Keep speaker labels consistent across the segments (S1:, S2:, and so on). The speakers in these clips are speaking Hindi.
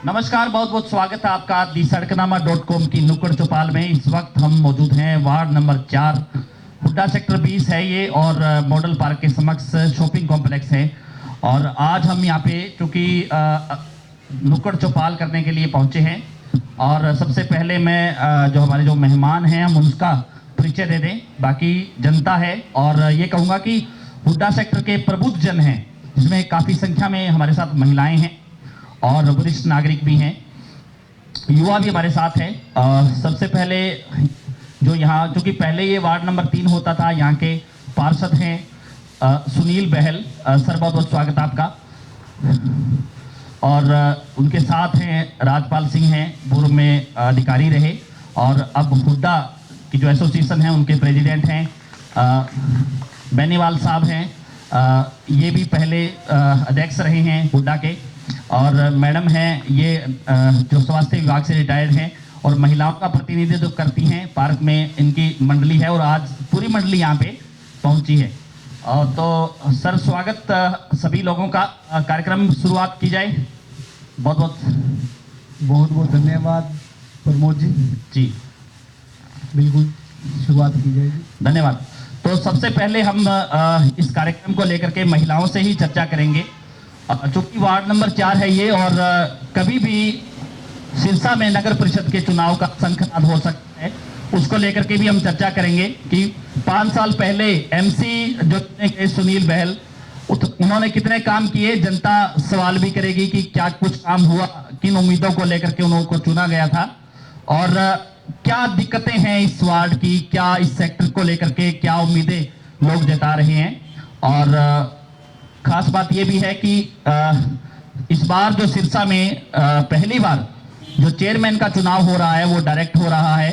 S1: नमस्कार, बहुत बहुत स्वागत है आपका दी सड़कनामा.com की नुक्कड़ चौपाल में। इस वक्त हम मौजूद हैं वार्ड नंबर 4, हुड्डा सेक्टर 20 है ये, और मॉडल पार्क के समक्ष शॉपिंग कॉम्प्लेक्स है। और आज हम यहाँ पे चूँकि नुक्कड़ चौपाल करने के लिए पहुँचे हैं, और सबसे पहले मैं जो हमारे जो मेहमान हैं हम उनका परिचय दे दें, बाकी जनता है। और ये कहूँगा कि हुड्डा सेक्टर के प्रबुद्ध जन हैं, जिसमें काफ़ी संख्या में हमारे साथ महिलाएँ हैं और वरिष्ठ नागरिक भी हैं, युवा भी हमारे साथ हैं। सबसे पहले जो यहाँ, चूँकि पहले ये वार्ड नंबर 3 होता था, यहाँ के पार्षद हैं सुनील बहल। सर बहुत बहुत स्वागत आपका। और उनके साथ हैं राजपाल सिंह हैं, पूर्व में अधिकारी रहे और अब हुड्डा की जो एसोसिएशन है उनके प्रेसिडेंट हैं। बेनीवाल साहब हैं, ये भी पहले अध्यक्ष रहे हैं हुड्डा के। और मैडम हैं ये जो स्वास्थ्य विभाग से रिटायर्ड हैं और महिलाओं का प्रतिनिधित्व करती हैं। पार्क में इनकी मंडली है और आज पूरी मंडली यहाँ पे पहुँची है। तो सर स्वागत सभी लोगों का। कार्यक्रम शुरुआत की जाए। बहुत बहुत
S2: धन्यवाद प्रमोद जी।
S1: जी
S2: बिल्कुल शुरुआत की जाएगी।
S1: धन्यवाद। तो सबसे पहले हम इस कार्यक्रम को लेकर के महिलाओं से ही चर्चा करेंगे, चूंकि वार्ड नंबर 4 है ये, और कभी भी सिरसा में नगर परिषद के चुनाव का शंखनाद हो सकता है, उसको लेकर के भी हम चर्चा करेंगे कि 5 साल पहले एमसी जो सुनील बहल, उन्होंने कितने काम किए। जनता सवाल भी करेगी कि क्या कुछ काम हुआ, किन उम्मीदों को लेकर के उनको चुना गया था, और क्या दिक्कतें हैं इस वार्ड की, क्या इस सेक्टर को लेकर के क्या उम्मीदें लोग जता रहे हैं। और खास बात यह भी है कि इस बार जो सिरसा में पहली बार जो चेयरमैन का चुनाव हो रहा है वो डायरेक्ट हो रहा है,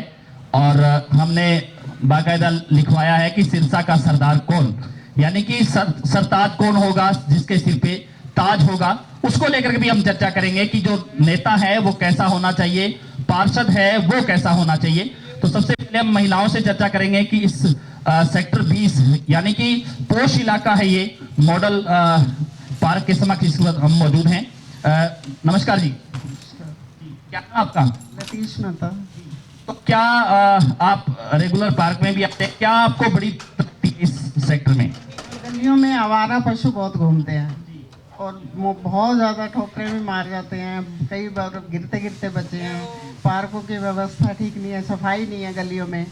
S1: और हमने बाकायदा लिखवाया है कि सिरसा का सरदार कौन, यानी कि सरताज कौन होगा, जिसके सिर पे ताज होगा। उसको लेकर के भी हम चर्चा करेंगे कि जो नेता है वो कैसा होना चाहिए, पार्षद है वो कैसा होना चाहिए। तो सबसे पहले हम महिलाओं से चर्चा करेंगे कि इस सेक्टर 20 यानी कि पोश इलाका है ये, मॉडल पार्क के समक्ष इस वक्त हम मौजूद हैं। नमस्कार जी, क्या नाम आपका?
S2: लतीश मेहता।
S1: तो क्या आप रेगुलर पार्क में भी आते हैं? क्या आपको बड़ी दिक्कत इस सेक्टर में?
S2: गलियों में आवारा पशु बहुत घूमते हैं और वो बहुत ज़्यादा ठोकरे में मार जाते हैं, कई बार गिरते गिरते बचे हैं। पार्कों की व्यवस्था ठीक नहीं है, सफाई नहीं है गलियों में,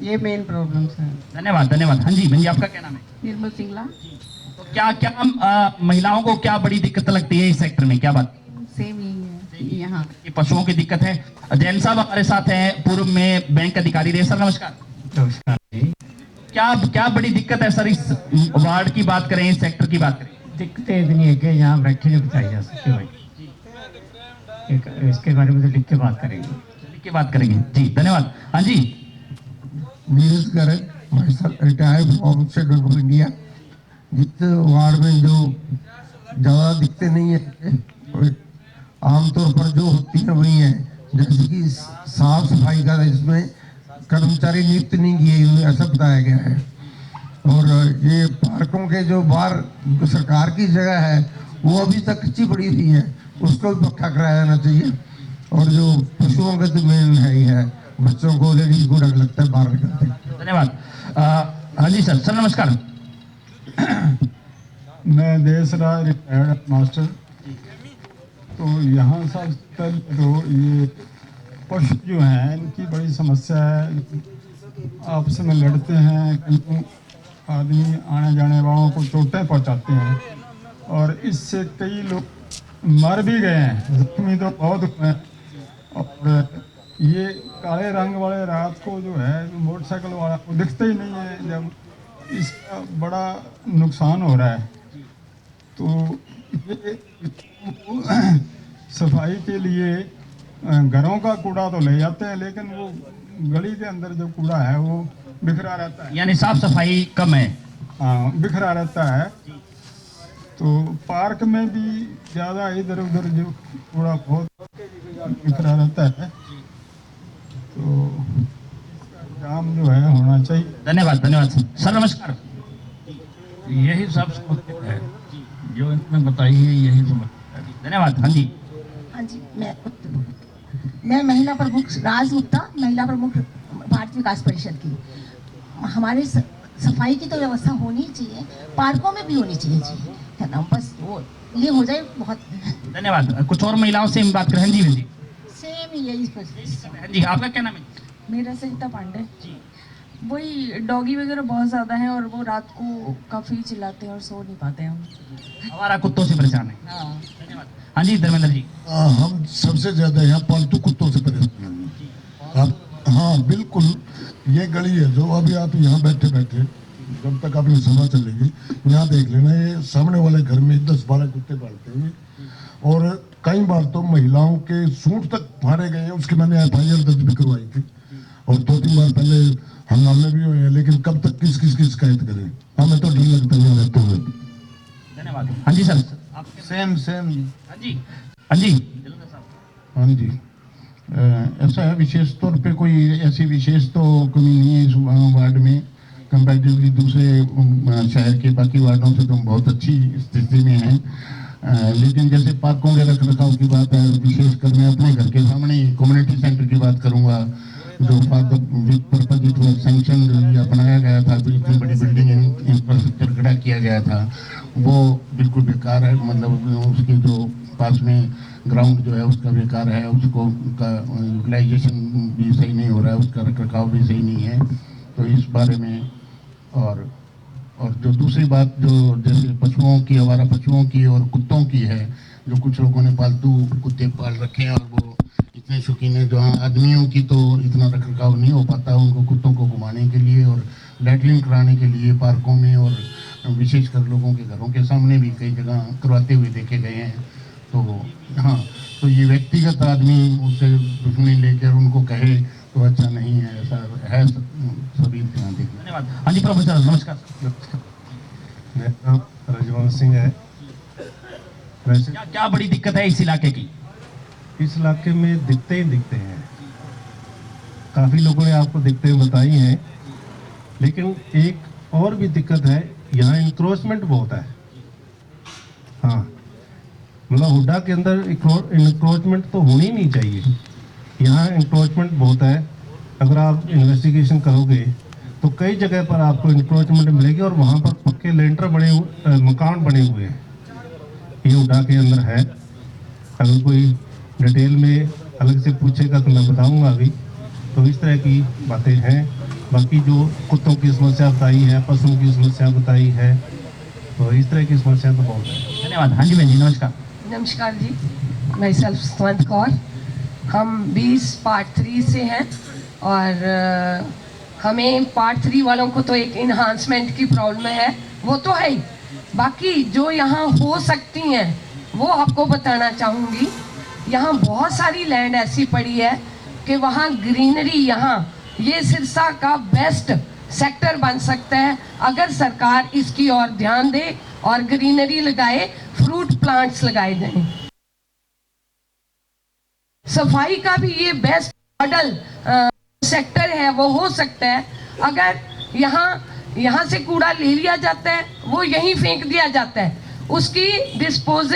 S2: ये मेन प्रॉब्लम्स हैं।
S1: धन्यवाद धन्यवाद। हाँ जी, भैया आपका क्या नाम है?
S2: निर्मल सिंगला।
S1: तो क्या महिलाओं को क्या बड़ी दिक्कत लगती है इस सेक्टर में, क्या बात?
S2: सेम ही है यहाँ,
S1: पशुओं की दिक्कत है। जैन साहब हमारे साथ हैं, पूर्व में बैंक अधिकारी रहे। सर नमस्कार।
S3: नमस्कार जी।
S1: क्या बड़ी दिक्कत है सर इस वार्ड की बात करें, इस सेक्टर की बात करें?
S3: दिक्कतें इतनी है कि यहाँ बैठे नहीं बताई जा सकती भाई। इसके बारे में तो लिख के बात करेंगे।
S1: जी धन्यवाद। हाँ जी,
S4: Neeraj Garg, retired from State Bank of India. जिस वार्ड में जो ज़्यादा दिक्कतें नहीं है, आमतौर पर जो होती है वही है, जैसे कि साफ सफाई का इसमें कर्मचारी नियुक्त नहीं किए हुए, ऐसा बताया गया है। और ये पार्कों के जो बाहर सरकार की जगह है वो अभी तक कच्ची पड़ी हुई है, उसको भी पक्का कराया जाना चाहिए। और जो पशुओं का तो मेन है ही है, बच्चों को, लेडीज को डर लगता है बाहर निकलते।
S1: धन्यवाद। हाँ जी सर नमस्कार।
S5: मैं देशराज, रिटायर्ड मास्टर। तो यहाँ सब तो ये पशु जो हैं इनकी बड़ी समस्या है, आपस में लड़ते हैं, कई आदमी आने जाने वालों को चोटें पहुँचाते हैं और इससे कई लोग मर भी गए हैं, जख्मी तो बहुत हुए हैं। और ये काले रंग वाले रात को जो है मोटरसाइकिल वाला वो दिखते ही नहीं है, जब इसका बड़ा नुकसान हो रहा है। तो ये सफाई के लिए घरों का कूड़ा तो ले जाते हैं, लेकिन वो गली के अंदर जो कूड़ा है वो बिखरा रहता है,
S1: यानी साफ सफाई कम है।
S5: हाँ, बिखरा रहता है। तो पार्क में भी ज़्यादा इधर उधर जो कूड़ा बहुत बिखरा रहता है, तो काम जो है होना चाहिए।
S1: धन्यवाद सर नमस्कार।
S6: यही सब समस्या है जो इन्होंने बताई है, यही समस्या है।
S1: धन्यवाद। हाँ जी,
S7: हाँ जी, मैं महिला प्रमुख राज गुप्ता, महिला प्रमुख भारतीय विकास परिषद की। हमारे सफाई की तो व्यवस्था होनी चाहिए, पार्कों में भी होनी चाहिए जी, है ना। बस वो ये हो जाए बहुत।
S1: धन्यवाद। कुछ और महिलाओं से हम बात करें। जी जी
S7: सेम यही
S1: जी, आपका क्या नाम है?
S8: मेरा संगीता पांडे। वही डॉगी वगैरह बहुत ज़्यादा हैं और वो रात को काफ़ी चिल्लाते हैं और सो नहीं पाते हैं हम।
S1: हमारा कुत्तों से परेशान है। धन्यवाद। हाँ जी धर्मेंद्र जी।
S9: हम सबसे ज्यादा यहाँ पालतू कुत्तों से परेशान हैं। आप हाँ बिल्कुल, ये गली है जो अभी आप यहाँ बैठे बैठे जब तक आपकी सभा चलेगी, यहाँ देख लेना, ये सामने वाले घर में 10-12 कुत्ते पालते हैं और कई बार तो महिलाओं के सूंड तक मारे गए हैं। उसकी मैंने FIR दर्ज भी करवाई थी और 2-3 बार पहले हंगामे भी हुए हैं, लेकिन कब तक किस किस की शिकायत करें, हमें तो डर लगता है रहते हुए।
S1: धन्यवाद। हाँ जी सर।
S5: सेम
S1: हाँ जी हाँ जी
S5: हाँ जी। ऐसा है, विशेष तौर पे कोई ऐसी विशेष तो कमी नहीं है इस वार्ड में, कंपैरेटिवली दूसरे शहर के बाकी वार्डों से तो हम बहुत अच्छी स्थिति में हैं। लेकिन जैसे पार्कों के रख रखाव की बात है, विशेषकर मैं अपने घर के सामने कम्युनिटी सेंटर की बात करूंगा, जो पर्पज इट वाज सैंक्शन या बनाया गया था, इतनी बड़ी बिल्डिंग इंफ्रास्ट्रक्चर खड़ा किया गया था, वो बिल्कुल बेकार है। मतलब उसके जो पास में ग्राउंड जो है उसका बेकार है, उसको का यूटिलाइजेशन भी सही नहीं हो रहा है, उसका रख रखाव भी सही नहीं है। तो इस बारे में और जो दूसरी बात जो जैसे पशुओं की, आवारा पशुओं की और कुत्तों की है, जो कुछ लोगों ने पालतू कुत्ते पाल रखे हैं और वो इतने शौकीन है, जो आदमियों की तो इतना रख रखाव नहीं हो पाता उनको कुत्तों को घुमाने के लिए और लैटरिन कराने के लिए पार्कों में, और विशेषकर लोगों के घरों के सामने भी कई जगह करवाते हुए देखे गए हैं। तो हाँ, तो ये व्यक्तिगत आदमी उससे दुश्मनी लेकर उनको कहे तो अच्छा नहीं है, ऐसा है, सभी ध्यान दें।
S1: धन्यवाद। हाँ जी प्रोफेसर नमस्कार।
S5: मेरा नाम रजवंत सिंह है। वैसे
S1: क्या बड़ी दिक्कत है इस इलाके की?
S5: इस इलाके में दिखते ही दिखते हैं, काफ़ी लोगों ने आपको दिखते हुए बताई हैं, लेकिन एक और भी दिक्कत है, यहाँ इंक्रोचमेंट बहुत है। हाँ, मतलब हुड्डा के अंदर इंक्रोचमेंट तो होनी नहीं चाहिए, यहाँ इंक्रोचमेंट बहुत है। अगर आप इन्वेस्टिगेशन करोगे तो कई जगह पर आपको इंक्रोचमेंट मिलेगी और वहाँ पर पक्के लेंटर बने हुए, मकान बने हुए हैं, ये हुड्डा के अंदर है। अगर कोई डिटेल में अलग से पूछेगा तो मैं बताऊंगा अभी। तो इस तरह की बातें हैं। बाकी जो कुत्तों की समस्या बताई है, पशुओं की समस्या बताई है, तो इस तरह की समस्या तो बहुत है।
S1: धन्यवाद। हाँ जी बहन जी नमस्कार।
S8: नमस्कार जी, मैं सेल्फ सुमंत कौर। हम 20 पार्ट 3 से हैं और हमें पार्ट 3 वालों को तो एक इन्हांसमेंट की प्रॉब्लम है, वो तो है ही। बाकी जो यहाँ हो सकती हैं वो आपको बताना चाहूँगी। यहाँ बहुत सारी लैंड ऐसी पड़ी है कि वहाँ ग्रीनरी, यहाँ ये सिरसा का बेस्ट सेक्टर बन सकता है अगर सरकार इसकी ओर ध्यान दे और ग्रीनरी लगाए, फ्रूट प्लांट्स लगाए जाएं। सफाई का भी ये बेस्ट मॉडल सेक्टर है, वो हो सकता है अगर यहाँ से कूड़ा ले लिया जाता है, वो यहीं फेंक दिया जाता है, उसकी डिस्पोज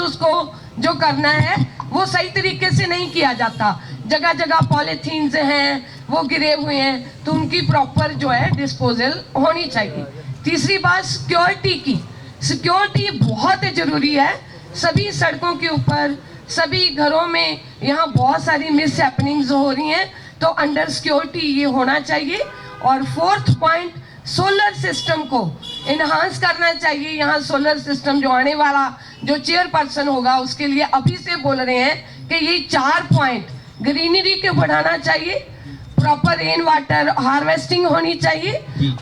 S8: उसको जो करना है वो सही तरीके से नहीं किया जाता। जगह जगह पॉलीथीन्स हैं, वो गिरे हुए हैं, तो उनकी प्रॉपर जो है डिस्पोजल होनी चाहिए। तीसरी बात सिक्योरिटी की, सिक्योरिटी बहुत जरूरी है। सभी सड़कों के ऊपर, सभी घरों में यहाँ बहुत सारी मिस हैपनिंग्स हो रही हैं, तो अंडर सिक्योरिटी ये होना चाहिए। और फोर्थ पॉइंट, सोलर सिस्टम को इन्हांस करना चाहिए। यहाँ सोलर सिस्टम जो आने वाला जो चेयरपर्सन होगा उसके लिए अभी से बोल रहे हैं कि ये 4 पॉइंट ग्रीनरी के बढ़ाना चाहिए, प्रॉपर रेन वाटर हार्वेस्टिंग होनी चाहिए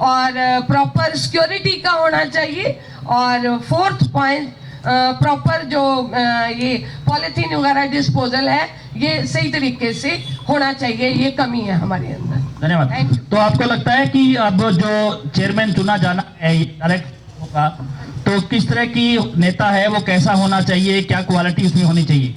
S8: और प्रॉपर सिक्योरिटी का होना चाहिए। और फोर्थ पॉइंट, प्रॉपर जो ये पॉलीथीन वगैरह डिस्पोजल है ये सही तरीके से होना चाहिए, ये कमी है हमारे अंदर।
S1: धन्यवाद। तो आपको लगता है कि अब जो चेयरमैन चुना जाना है डायरेक्ट होगा, तो किस तरह की नेता है वो, कैसा होना चाहिए, क्या क्वालिटी उसमें होनी चाहिए?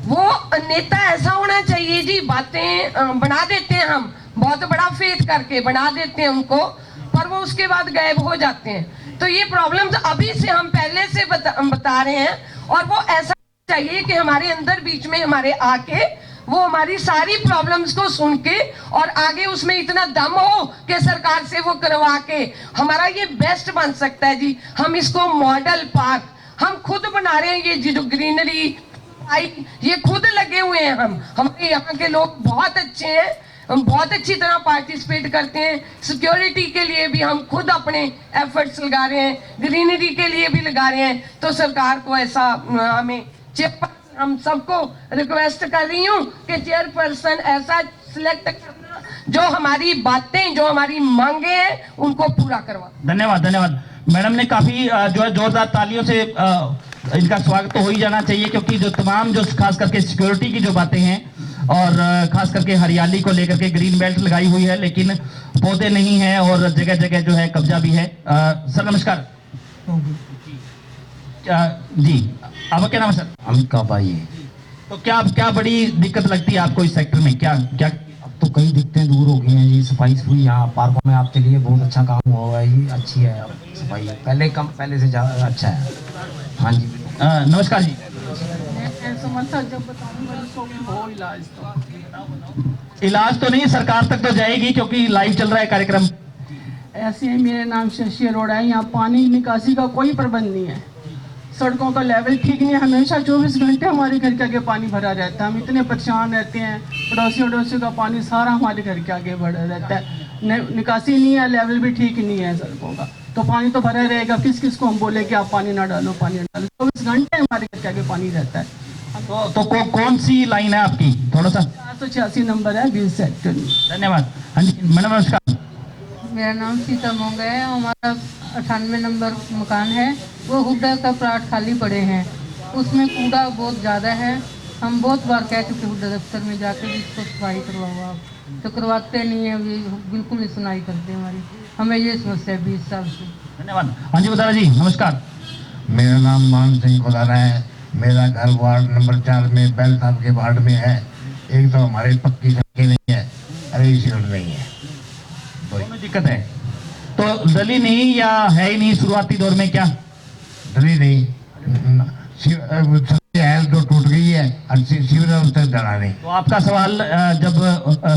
S8: वो नेता ऐसा होना चाहिए जी, बातें बना देते हैं हम, बहुत बड़ा फेथ करके बना देते हैं उनको, पर वो उसके बाद गायब हो जाते हैं। तो ये प्रॉब्लम्स अभी से हम पहले से बता रहे हैं और वो ऐसा चाहिए कि हमारे अंदर बीच में हमारे आके वो हमारी सारी प्रॉब्लम्स को सुन के और आगे उसमें इतना दम हो कि सरकार से वो करवा के हमारा ये बेस्ट बन सकता है जी। हम इसको मॉडल पार्क हम खुद बना रहे हैं, ये जो ग्रीनरी ये खुद लगे हुए हैं। हमारे यहाँ के लोग बहुत अच्छे हैं, हम बहुत अच्छी तरह पार्टिसिपेट करते हैं। सिक्योरिटी के लिए भी हम खुद अपने एफर्ट्स लगा रहे हैं, ग्रीनरी के लिए भी लगा रहे हैं। तो सरकार को ऐसा हमें चेयरपर्सन हम सबको रिक्वेस्ट कर रही हूँ कि चेयरपर्सन ऐसा सिलेक्ट करना जो हमारी बातें, जो हमारी मांगे हैं उनको पूरा करवा।
S1: धन्यवाद धन्यवाद। मैडम ने काफी जो है जोरदार तालियों से इनका स्वागत तो हो ही जाना चाहिए, क्योंकि जो तमाम जो खास करके सिक्योरिटी की जो बातें हैं और खास करके हरियाली को लेकर के ग्रीन बेल्ट लगाई हुई है, लेकिन पौधे नहीं है और जगह जगह जो है कब्जा भी है। सर नमस्कार जी, आपका क्या नाम है सर?
S3: अमित कापाई है।
S1: तो क्या बड़ी दिक्कत लगती है आपको इस सेक्टर में? क्या
S3: अब तो कई दिक्कतें दूर हो गई हैं जी। सफाई हुई यहाँ पार्कों में आपके लिए बहुत अच्छा काम हुआ है जी, अच्छी है अब सफाई, पहले से ज़्यादा अच्छा है। हाँ जी
S1: नमस्कार जी। इलाज तो नहीं, सरकार तक तो जाएगी क्योंकि लाइव चल रहा है कार्यक्रम।
S2: ऐसे ही मेरे नाम शशि अरोड़ा है। यहाँ पानी निकासी का कोई प्रबंध नहीं है, सड़कों का लेवल ठीक नहीं है। हमेशा 24 घंटे हमारे घर के आगे पानी भरा रहता है। हम इतने परेशान रहते हैं, पड़ोसी का पानी सारा हमारे घर के आगे भरा रहता है। निकासी नहीं है, लेवल भी ठीक नहीं है सड़कों का, तो पानी तो भरा रहेगा। किस किस को हम बोले कि आप पानी ना डालो, पानी ना डालो। 24 घंटे हमारे घर के आगे पानी रहता है।
S1: कौन सी लाइन है आपकी? थोड़ा सा
S2: 486 नंबर है 20 सेक्टर में।
S1: धन्यवाद। हाँ जी मैडम नमस्कार।
S10: मेरा नाम सीता मोंगा है। हमारा 98 नंबर मकान है, वो हुड्डा का प्लाट खाली पड़े हैं, उसमें कूड़ा बहुत ज़्यादा है। हम बहुत बार कह चुके हुड्डा दफ्तर में जाकर इसको सफाई करवाओ, आप तो करवाते नहीं है, बिल्कुल नहीं सुनाई करते हमारी। हमें ये समस्या है 20 साल से।
S1: धन्यवाद। हाँ जी बता जी नमस्कार।
S6: मेरा नाम मान सिंह खुदारा है। मेरा घर वार्ड नंबर 4 में बैल साहब के वार्ड में है। एक तो हमारे पक्की सड़कें नहीं है, अरे सीट नहीं है,
S1: दोनों दिक्कत है। तो डली नहीं या है ही नहीं शुरुआती दौर में? क्या
S6: डली नहीं, जो टूट गई है, सीवरेज तक डला नहीं।
S1: तो आपका सवाल जब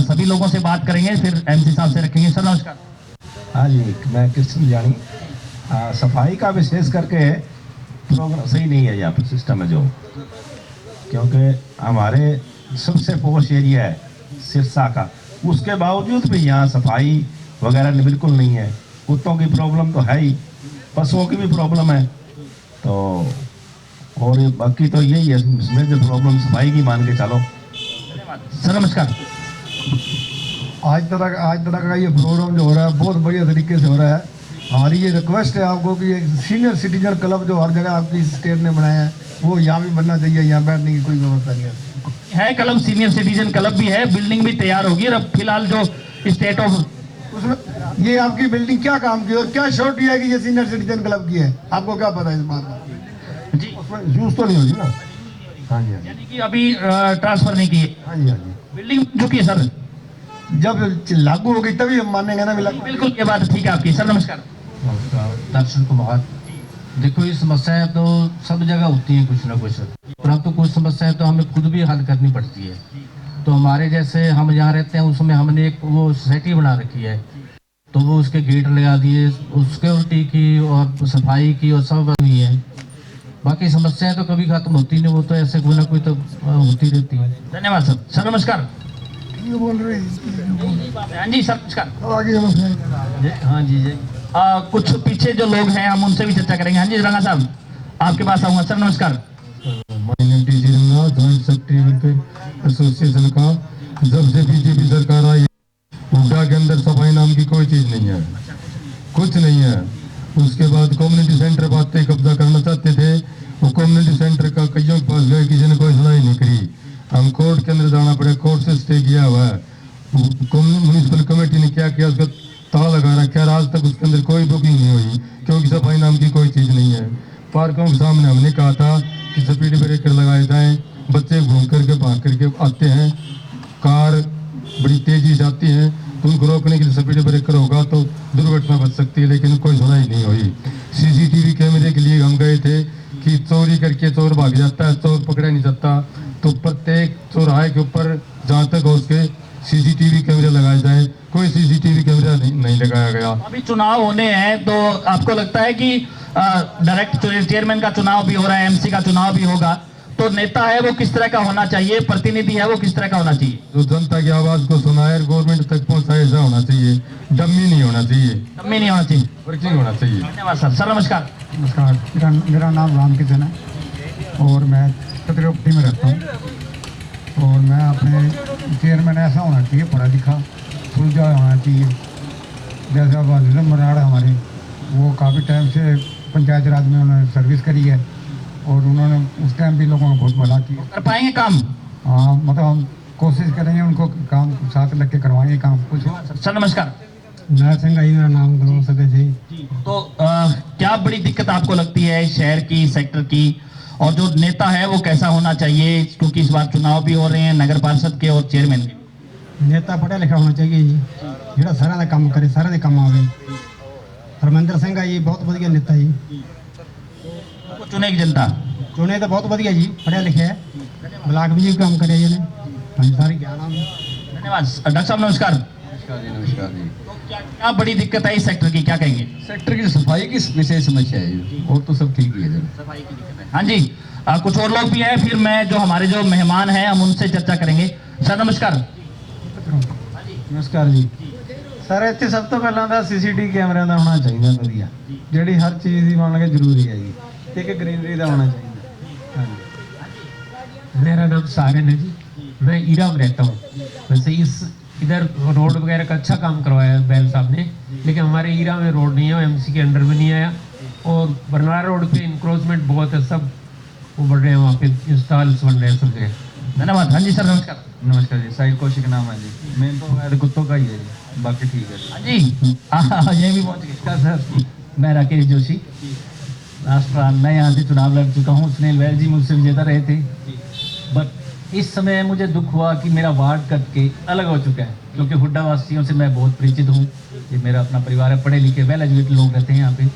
S1: सभी लोगों से बात करेंगे फिर एमसी साहब से रखेंगे। सर नमस्कार।
S11: हाँ जी, मैं कृष्ण जानी। सफाई का विशेष करके प्रोग्राम सही नहीं है यहाँ पर, सिस्टम है जो, क्योंकि हमारे सबसे पोश एरिया है सिरसा का, उसके बावजूद भी यहाँ सफाई वगैरह बिल्कुल नहीं है। कुत्तों की प्रॉब्लम तो है ही, पशुओं की भी प्रॉब्लम है, तो और बाकी तो यही है मेजर प्रॉब्लम, सफाई की मान के चलो।
S1: सर नमस्कार।
S9: आज तरह का ये प्रोग्राम जो हो रहा है बहुत बढ़िया तरीके से हो रहा है। हमारी ये रिक्वेस्ट है आपको कि एक सीनियर सिटीजन क्लब जो हर जगह आपकी स्टेट ने बनाया है वो यहाँ भी बनना चाहिए। यहाँ बैठने की कोई व्यवस्था नहीं है
S1: क्लब, सीनियर सिटीजन क्लब भी है, बिल्डिंग भी तैयार होगी। और अब फिलहाल जो स्टेट ऑफ
S9: उसमें ये आपकी बिल्डिंग क्या काम की और क्या शॉर्ट है कि ये सीनियर सिटीजन क्लब की है, आपको क्या पता है इस बात का?
S1: जी
S9: उसमें यूज तो नहीं होगी ना? हाँ जी,
S1: यानी कि अभी ट्रांसफर नहीं की है।
S9: हाँ जी, हाँ जी।
S1: बिल्डिंग जो की है सर,
S9: जब लागू होगी तभी हम मानेंगे ना।
S1: बिल्कुल ये बात ठीक है आपकी। सर नमस्कार।
S3: दर्शन कुमार। देखो ये समस्याएं तो सब जगह होती हैं कुछ ना कुछ, परंतु कुछ समस्याएं तो हमें खुद भी हल करनी पड़ती है। तो हमारे जैसे हम जहाँ रहते हैं उसमें हमने एक वो सोसाइटी बना रखी है, तो वो उसके गेट लगा दिए, सिक्योरिटी की और सफाई की और सब हुई है। बाकी समस्याएं तो कभी खत्म होती नहीं, वो तो ऐसे कोई ना कोई तो होती रहती है।
S1: धन्यवाद सर। सर नमस्कार।
S9: बोल रहे
S1: हाँ जी सर नमस्कार।
S3: हाँ जी जी।
S1: कुछ पीछे जो लोग हैं हम उनसे भी चर्चा करेंगे। हाँ जी रंगा साहब आपके पास आऊंगा। सर नमस्कार।
S5: एसोसिएशन का जब से बीजेपी सरकार आई हुड्डा के अंदर सफाई नाम की कोई चीज नहीं है, कुछ नहीं है। उसके बाद कम्युनिटी सेंटर बातें कब्जा करना चाहते थे, वो कम्युनिटी सेंटर का कईयों के पास गए, किसी ने कोई सुनाई नहीं करी। हम कोर्ट के अंदर जाना पड़े, कोर्ट से स्टे किया हुआ है। म्यूनिसिपल कमेटी ने क्या किया, उसका ताला लगा रखा है, आज तक उसके अंदर कोई बुकिंग नहीं हुई, क्योंकि सफाई नाम की कोई चीज नहीं है। पार्कों के सामने हमने कहा था कि स्पीड ब्रेकर लगाए जाएं, बच्चे घूम करके भाग करके आते हैं, कार बड़ी तेजी से आती है, तो उनको रोकने के लिए स्पीड ब्रेकर होगा तो दुर्घटना बच सकती है, लेकिन कोई सुनाई नहीं हुई। सीसीटीवी कैमरे के लिए हम गए थे, कि चोरी करके चोर भाग जाता है, चोर पकड़ा नहीं जाता। तो प्रत्येक चौराहे के ऊपर जहाँ तक हो उसके सीसीटीवी कैमरे लगाए जाए, कोई सीसीटीवी कैमरा नहीं लगाया गया।
S1: अभी चुनाव होने हैं तो आपको लगता है कि डायरेक्ट चेयरमैन का चुनाव भी हो रहा है, एमसी का चुनाव भी होगा, तो नेता है वो किस तरह का होना चाहिए, प्रतिनिधि है वो किस तरह का होना चाहिए?
S5: जो जनता की आवाज को सुनाए, गवर्नमेंट तक पहुंचाए, ऐसा होना चाहिए। डम्मी नहीं होना चाहिए,
S1: डम्मी नहीं होना चाहिए,
S5: वर्किंग होना चाहिए।
S1: धन्यवाद सर। सर नमस्कार।
S5: नमस्कार, मेरा नाम राम किशन है और मैं छत्रपति में रहता हूँ। और मैं अपने चेयरमैन ऐसा होना चाहिए, पढ़ा लिखा, सुलझा होना चाहिए। जैसा निज़म बराड़ हमारे, वो काफ़ी टाइम से पंचायत राज में उन्होंने सर्विस करी है और उन्होंने उस टाइम भी लोगों को बहुत भला किया।
S1: कर पाएंगे काम?
S5: हाँ, मतलब हम कोशिश करेंगे उनको काम साथ लग के करवाएंगे काम कुछ।
S1: सर नमस्कार।
S5: मैं संगाई, मेरा नाम गौरव सदस्य जी।
S1: तो क्या बड़ी दिक्कत आपको लगती है शहर की, सेक्टर की, और जो नेता है वो कैसा होना चाहिए, क्योंकि इस बार चुनाव भी हो रहे हैं नगर पार्षद के और चेयरमैन के?
S5: नेता पढ़ा लिखा होना चाहिए जी, ਜਿਹੜਾ ਸਾਰਿਆਂ ਦਾ ਕੰਮ ਕਰੇ, ਸਾਰਿਆਂ ਦੇ ਕੰਮ ਆਵੇ। ਹਰਮਿੰਦਰ ਸਿੰਘ ਆ ਜੀ, ਬਹੁਤ ਵਧੀਆ नेता जी।
S1: को चुनेगी जनता?
S5: चुने तो बहुत ਵਧੀਆ जी, पढ़िया लिखा है, ब्लॉक भी काम करे जी ने, सारी ज्ञान आ।
S1: धन्यवाद। डॉक्टर साहब नमस्कार।
S3: नमस्कार जी। नमस्कार जी।
S1: क्या बड़ी दिक्कत है इस सेक्टर की, क्या कहेंगे?
S3: सेक्टर की सफाई की विशेष समस्या है और तो सब ठीक ही है।
S1: सफाई की दिक्कत है। हाँ जी, कुछ और लोग भी हैं, फिर मैं जो हमारे जो मेहमान हैं हम उनसे चर्चा करेंगे। सर नमस्कार।
S5: ਨਮਸਕਾਰ ਜੀ। ਸਰ ਇੱਥੇ ਸਭ ਤੋਂ ਪਹਿਲਾਂ ਤਾਂ ਸੀਸੀਟੀਵੀ ਕੈਮਰਿਆਂ ਦਾ ਹੋਣਾ ਚਾਹੀਦਾ ਵਧੀਆ, ਜਿਹੜੀ ਹਰ ਚੀਜ਼ ਦੀ ਮੰਨ ਕੇ ਜ਼ਰੂਰੀ ਹੈ ਜੀ। ਇੱਕ ਗ੍ਰੀਨਰੀ ਦਾ ਹੋਣਾ ਚਾਹੀਦਾ। ਹਾਂਜੀ।
S12: मेरा नाम सागन है जी, मैं ईरा में रहता हूँ। वैसे इस इधर रोड वगैरह का अच्छा काम करवाया है बैल साहब ने, लेकिन हमारे ईरा में रोड नहीं है, एमसी के अंडर में नहीं आया। और बरनाला रोड पे इंक्रोचमेंट बहुत है, सब वो बढ़ रहे हैं, वहाँ पे इंस्टॉल्स बन रहे हैं सब जगह।
S1: धन्यवाद। हाँ जी सर नमस्कार।
S3: नमस्कार जी। साहिल कौशिक नाम है जी। मेन तो ऐड कुत्तों का ही है जी, बाकी ठीक है।
S1: हाँ जी, ये भी पहुँच गए।
S12: सर मैं राकेश जोशी, राष्ट्र मैं यहाँ से चुनाव लड़ चुका हूँ। सुनील वैल जी मुझसे विजेता रहे थे, बट इस समय मुझे दुख हुआ कि मेरा वार्ड कट के अलग हो चुका है, क्योंकि हुड्डा वासियों से मैं बहुत परिचित हूँ। ये मेरा अपना परिवार है, पढ़े लिखे वेल एजुकेटेड लोग रहते हैं यहाँ पे।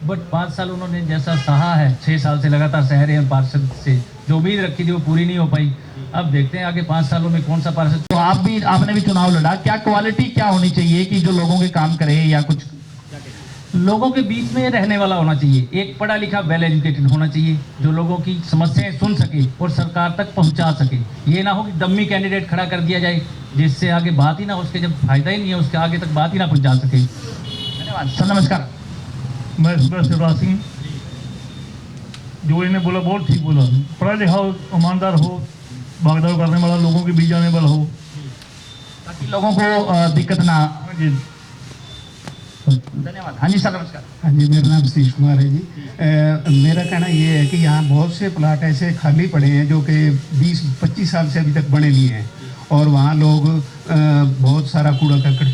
S12: बट 5 साल उन्होंने जैसा सहा है, 6 साल से लगातार सह रहे हैं पार्षद से, जो उम्मीद रखी थी वो पूरी नहीं हो पाई। अब देखते हैं आगे 5 सालों में कौन सा पार्षद।
S1: तो आपने भी चुनाव लड़ा, क्या क्वालिटी क्या होनी चाहिए कि जो लोगों के काम करे, या कुछ
S12: लोगों के बीच में रहने वाला होना चाहिए, एक पढ़ा लिखा वेल एजुकेटेड होना चाहिए, जो लोगों की समस्याएं सुन सके और सरकार तक पहुंचा सके। ये ना हो कि डम्मी कैंडिडेट खड़ा कर दिया जाए, जिससे आगे बात ही ना, उसके जब फायदा ही नहीं है, उसके आगे तक बात ही ना पहुंचा सके।
S1: धन्यवाद। सर नमस्कार।
S5: मैं शिवराज सिंह। जो इन्हें बोला बहुत ठीक बोला, पढ़ा लिखा हो, ईमानदार हो, भागदौड़ करने वाला, लोगों के बीच जाने वाला हो,
S1: ताकि लोगों को दिक्कत ना। धन्यवाद। हाँ जी सर नमस्कार।
S5: हाँ जी, मेरा नाम सतीश कुमार है जी। मेरा कहना ये है कि यहाँ बहुत से प्लाट ऐसे खाली पड़े हैं जो कि 20-25 साल से अभी तक बने नहीं हैं, और वहाँ लोग बहुत सारा कूड़ा करकट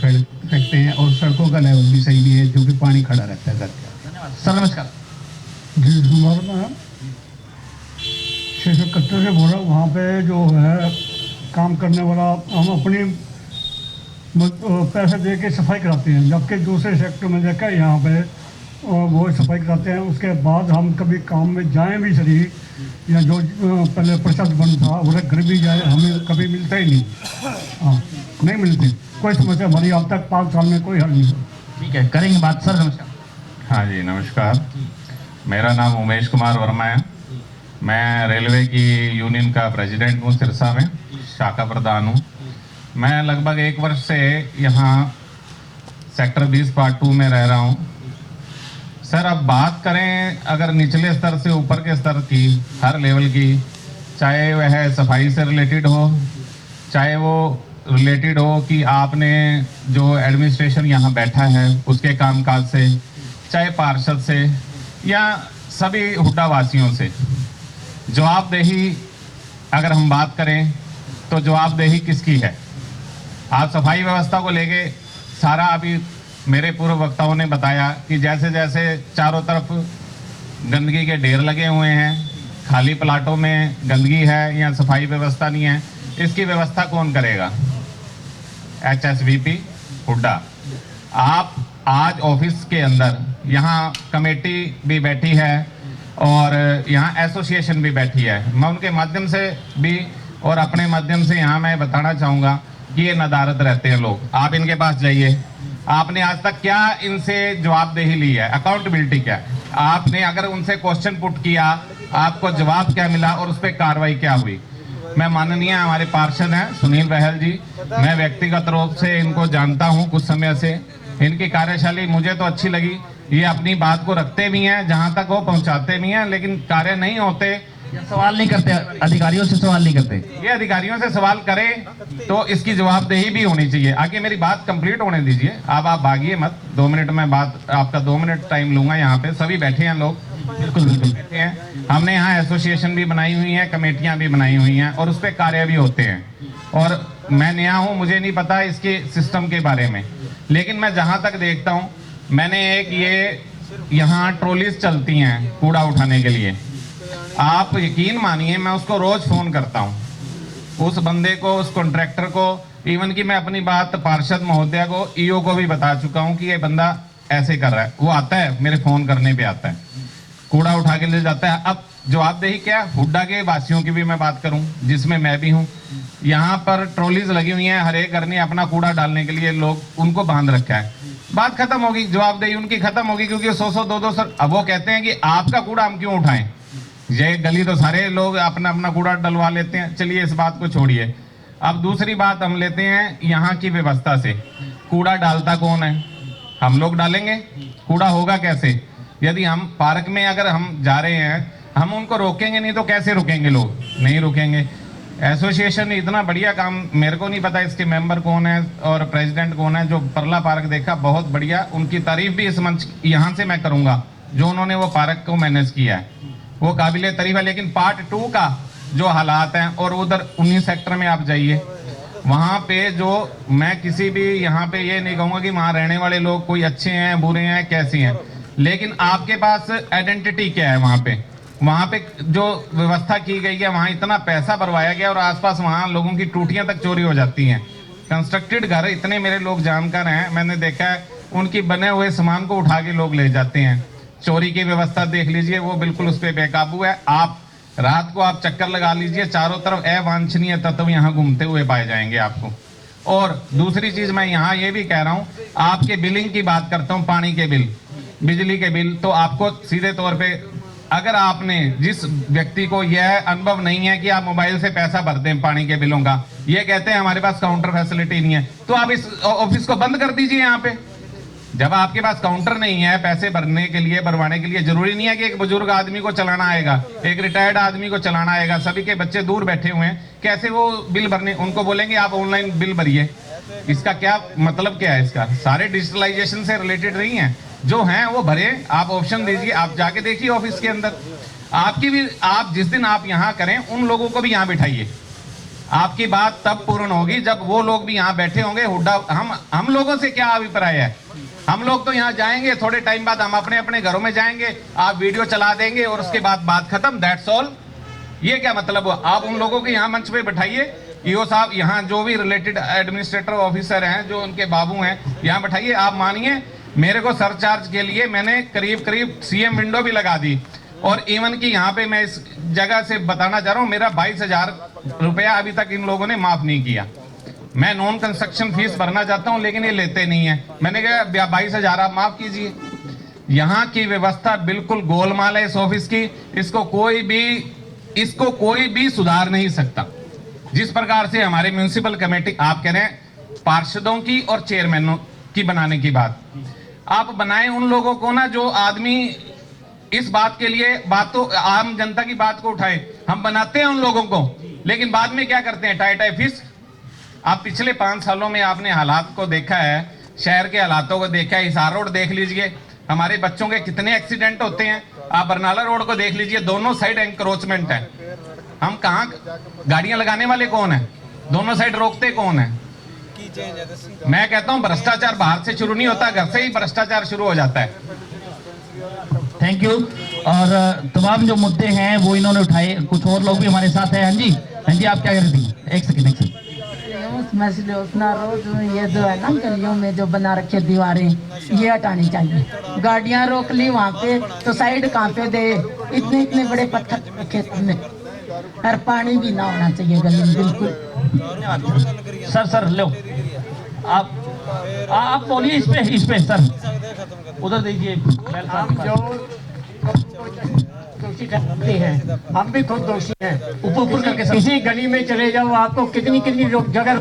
S5: फेंकते हैं, और सड़कों का लेवल भी सही नहीं है, जो कि पानी खड़ा रहता है।
S1: धन्यवाद। सर नमस्कार।
S5: जी कुमार, मैं 671 से बोल रहा हूँ। वहाँ पे जो है काम करने वाला, हम अपनी पैसे दे के सफाई कराते हैं, जबकि दूसरे सेक्टर में जाकर यहाँ पे वो सफाई कराते हैं। उसके बाद हम कभी काम में जाएं भी सही, या जो पहले प्रसाद बन था उन्हें घर भी जाए, हमें कभी मिलता ही नहीं। हाँ, नहीं मिलती कोई समस्या हमारी अब तक 5 साल में कोई हल नहीं हुआ।
S1: ठीक है, करेंगे बात। सर नमस्कार।
S13: हाँ जी नमस्कार। मेरा नाम उमेश कुमार वर्मा है। मैं रेलवे की यूनियन का प्रेसिडेंट हूँ, सिरसा में शाखा प्रधान हूँ। मैं लगभग 1 वर्ष से यहाँ सेक्टर 20 पार्ट 2 में रह रहा हूँ। सर अब बात करें अगर निचले स्तर से ऊपर के स्तर की, हर लेवल की, चाहे वह सफाई से रिलेटेड हो, चाहे वो रिलेटेड हो कि आपने जो एडमिनिस्ट्रेशन यहाँ बैठा है उसके कामकाज से, चाहे पार्षद से, या सभी हुड्डा वासियों से, जवाबदेही अगर हम बात करें तो जवाबदेही किसकी है? आप सफाई व्यवस्था को लेके सारा अभी मेरे पूर्व वक्ताओं ने बताया कि जैसे जैसे चारों तरफ गंदगी के ढेर लगे हुए हैं, खाली प्लाटों में गंदगी है या सफाई व्यवस्था नहीं है, इसकी व्यवस्था कौन करेगा? HSVP हुड्डा। आप आज ऑफिस के अंदर यहाँ कमेटी भी बैठी है और यहाँ एसोसिएशन भी बैठी है। मैं उनके माध्यम से भी और अपने माध्यम से यहाँ मैं बताना चाहूँगा कि ये नदारत रहते हैं लोग। आप इनके पास जाइए, आपने आज तक क्या इनसे जवाबदेही ली है, अकाउंटेबिलिटी क्या है? आपने अगर उनसे क्वेश्चन पुट किया, आपको जवाब क्या मिला और उस पर कार्रवाई क्या हुई? मैं माननीय हमारे पार्षद हैं सुनील बहल जी, मैं व्यक्तिगत रूप से इनको जानता हूं कुछ समय से। इनकी कार्यशैली मुझे तो अच्छी लगी। ये अपनी बात को रखते भी हैं, जहां तक वो पहुंचाते भी हैं, लेकिन कार्य नहीं होते।
S1: सवाल नहीं करते, अधिकारियों से सवाल नहीं करते।
S13: ये अधिकारियों से सवाल करें तो इसकी जवाबदेही भी होनी चाहिए। आगे मेरी बात कंप्लीट होने दीजिए, अब आप भागिए मत। 2 मिनट में बात, आपका 2 मिनट टाइम लूंगा। यहाँ पे सभी बैठे हैं लोग, बिल्कुल बैठे हैं। हमने यहाँ एसोसिएशन भी बनाई हुई है, कमेटियां भी बनाई हुई हैं और उस पर कार्य भी होते हैं। और मैं नया हूँ, मुझे नहीं पता इसके सिस्टम के बारे में, लेकिन मैं जहाँ तक देखता हूँ, मैंने एक ये यहाँ ट्रॉलीज चलती हैं कूड़ा उठाने के लिए। आप यकीन मानिए, मैं उसको रोज फोन करता हूँ, उस बंदे को, उस कॉन्ट्रैक्टर को। इवन कि मैं अपनी बात पार्षद महोदया को, ईओ को भी बता चुका हूँ कि ये बंदा ऐसे कर रहा है। वो आता है, मेरे फोन करने पे आता है, कूड़ा उठा के ले जाता है। अब जवाबदेही क्या? हुड्डा के वासियों की भी मैं बात करूं, जिसमें मैं भी हूं। यहाँ पर ट्रॉलीज लगी हुई हैं, हर एक घर ने अपना कूड़ा डालने के लिए लोग उनको बांध रखा है। बात खत्म होगी, जवाबदेही उनकी खत्म होगी, क्योंकि 100-100, 200। अब वो कहते हैं कि आपका कूड़ा हम क्यों उठाएं? ये गली तो सारे लोग अपना अपना कूड़ा डलवा लेते हैं। चलिए इस बात को छोड़िए। अब दूसरी बात हम लेते हैं यहाँ की व्यवस्था से। कूड़ा डालता कौन है? हम लोग डालेंगे। कूड़ा होगा कैसे? यदि हम पार्क में अगर हम जा रहे हैं, हम उनको रोकेंगे नहीं तो कैसे रुकेंगे? लोग नहीं रुकेंगे। एसोसिएशन ने इतना बढ़िया काम, मेरे को नहीं पता इसके मेंबर कौन है और प्रेसिडेंट कौन है, जो परला पार्क देखा, बहुत बढ़िया। उनकी तारीफ भी इस मंच यहाँ से मैं करूँगा, जो उन्होंने वो पार्क को मैनेज किया है, वो काबिले तारीफ है। लेकिन पार्ट 2 का जो हालात हैं, और उधर 19 सेक्टर में आप जाइए, वहाँ पे जो, मैं किसी भी यहाँ पे ये नहीं कहूँगा कि वहाँ रहने वाले लोग कोई अच्छे हैं, बुरे हैं, कैसे हैं, लेकिन आपके पास आइडेंटिटी क्या है? वहाँ पे जो व्यवस्था की गई है, वहाँ इतना पैसा भरवाया गया और आसपास वहाँ लोगों की टूटियाँ तक चोरी हो जाती हैं। कंस्ट्रक्टेड घर, इतने मेरे लोग जानकार हैं, मैंने देखा है, उनकी बने हुए सामान को उठा के लोग ले जाते हैं। चोरी की व्यवस्था देख लीजिए, वो बिल्कुल उस पर बेकाबू है। आप रात को आप चक्कर लगा लीजिए, चारों तरफ अवांछनीय तत्व यहाँ घूमते हुए पाए जाएंगे आपको। और दूसरी चीज मैं यहाँ ये भी कह रहा हूँ, आपके बिलिंग की बात करता हूँ, पानी के बिल, बिजली के बिल, तो आपको सीधे तौर पे, अगर आपने, जिस व्यक्ति को यह अनुभव नहीं है कि आप मोबाइल से पैसा भर दें पानी के बिलों का, ये कहते हैं हमारे पास काउंटर फैसिलिटी नहीं है, तो आप इस ऑफिस को बंद कर दीजिए। यहाँ पे जब आपके पास काउंटर नहीं है पैसे भरने के लिए, भरवाने के लिए, जरूरी नहीं है कि एक बुजुर्ग आदमी को चलाना आएगा, एक रिटायर्ड आदमी को चलाना आएगा, सभी के बच्चे दूर बैठे हुए हैं, कैसे वो बिल भरने? उनको बोलेंगे आप ऑनलाइन बिल भरिए। इसका क्या मतलब क्या है? इसका सारे डिजिटलाइजेशन से रिलेटेड नहीं है, जो हैं वो भरे, आप ऑप्शन दीजिए। आप जाके देखिए ऑफिस के अंदर, आपकी भी, आप जिस दिन आप यहाँ करें, उन लोगों को भी यहाँ बिठाइए। आपकी बात तब पूर्ण होगी जब वो लोग भी यहाँ बैठे होंगे। हुड्डा, हम लोगों से क्या अभिप्राय है? हम लोग तो यहाँ जाएंगे, थोड़े टाइम बाद हम अपने अपने घरों में जाएंगे, आप वीडियो चला देंगे और उसके बाद बात खत्म, दैट्स ऑल। ये क्या मतलब हुआ? आप उन लोगों को यहाँ मंच पे बैठाइए, ईओ साहब, यहाँ जो भी रिलेटेड एडमिनिस्ट्रेटर ऑफिसर हैं, जो उनके बाबू हैं, यहाँ बैठाइए। आप मानिए, मेरे को सरचार्ज के लिए मैंने करीब करीब सीएम विंडो भी लगा दी, और इवन की यहाँ पे मैं इस जगह से बताना चाह रहा हूँ, मेरा 22,000 रुपया अभी तक इन लोगों ने माफ नहीं किया। मैं नॉन कंस्ट्रक्शन फीस भरना चाहता हूँ, लेकिन ये लेते नहीं है। मैंने कहा 22,000 आप माफ कीजिए। यहाँ की व्यवस्था बिल्कुल गोलमाल है इस ऑफिस की, इसको कोई भी सुधार नहीं सकता। जिस प्रकार से हमारे म्यूनिसिपल कमेटी, आप कह रहे हैं पार्षदों की और चेयरमैनों की बनाने की बात, आप बनाएं उन लोगों को ना, जो आदमी इस बात के लिए, बात तो आम जनता की बात को उठाए। हम बनाते हैं उन लोगों को, लेकिन बाद में क्या करते हैं? Tie fish. आप पिछले 5 सालों में आपने हालात को देखा है, शहर के हालातों को देखा है। हिसार रोड देख लीजिए, हमारे बच्चों के कितने एक्सीडेंट होते हैं। आप बरनाला रोड को देख लीजिए, दोनों साइड एंक्रोचमेंट है। हम कहाँ, गाड़ियां लगाने वाले कौन है? दोनों साइड रोकते कौन है? मैं कहता हूं भ्रष्टाचार बाहर से शुरू नहीं होता, घर से ही भ्रष्टाचार शुरू हो जाता है।
S1: Thank you. और तमाम जो मुद्दे हैं वो इन्होंने उठाए। कुछ और लोग भी हमारे साथ हैं। हाँ जी, आप क्या कह रही थी? एक सेकंड।
S10: मसले रोज ये जो है ना गलियों में जो बना रखे दीवारें ये हटानी चाहिए। गाड़ियां रोक ली वहाँ पे तो साइड कहाँ पे दे, इतने इतने बड़े पत्थर रखे में, और पानी भी ना होना चाहिए गली में बिल्कुल।
S1: सर लो आप बोलिए इस पे सर उधर दीजिए।
S14: दोषी ठहराते हैं, हम भी खुद दोषी हैं। ऊपर करके किसी गली में चले जाओ, आपको कितनी जगह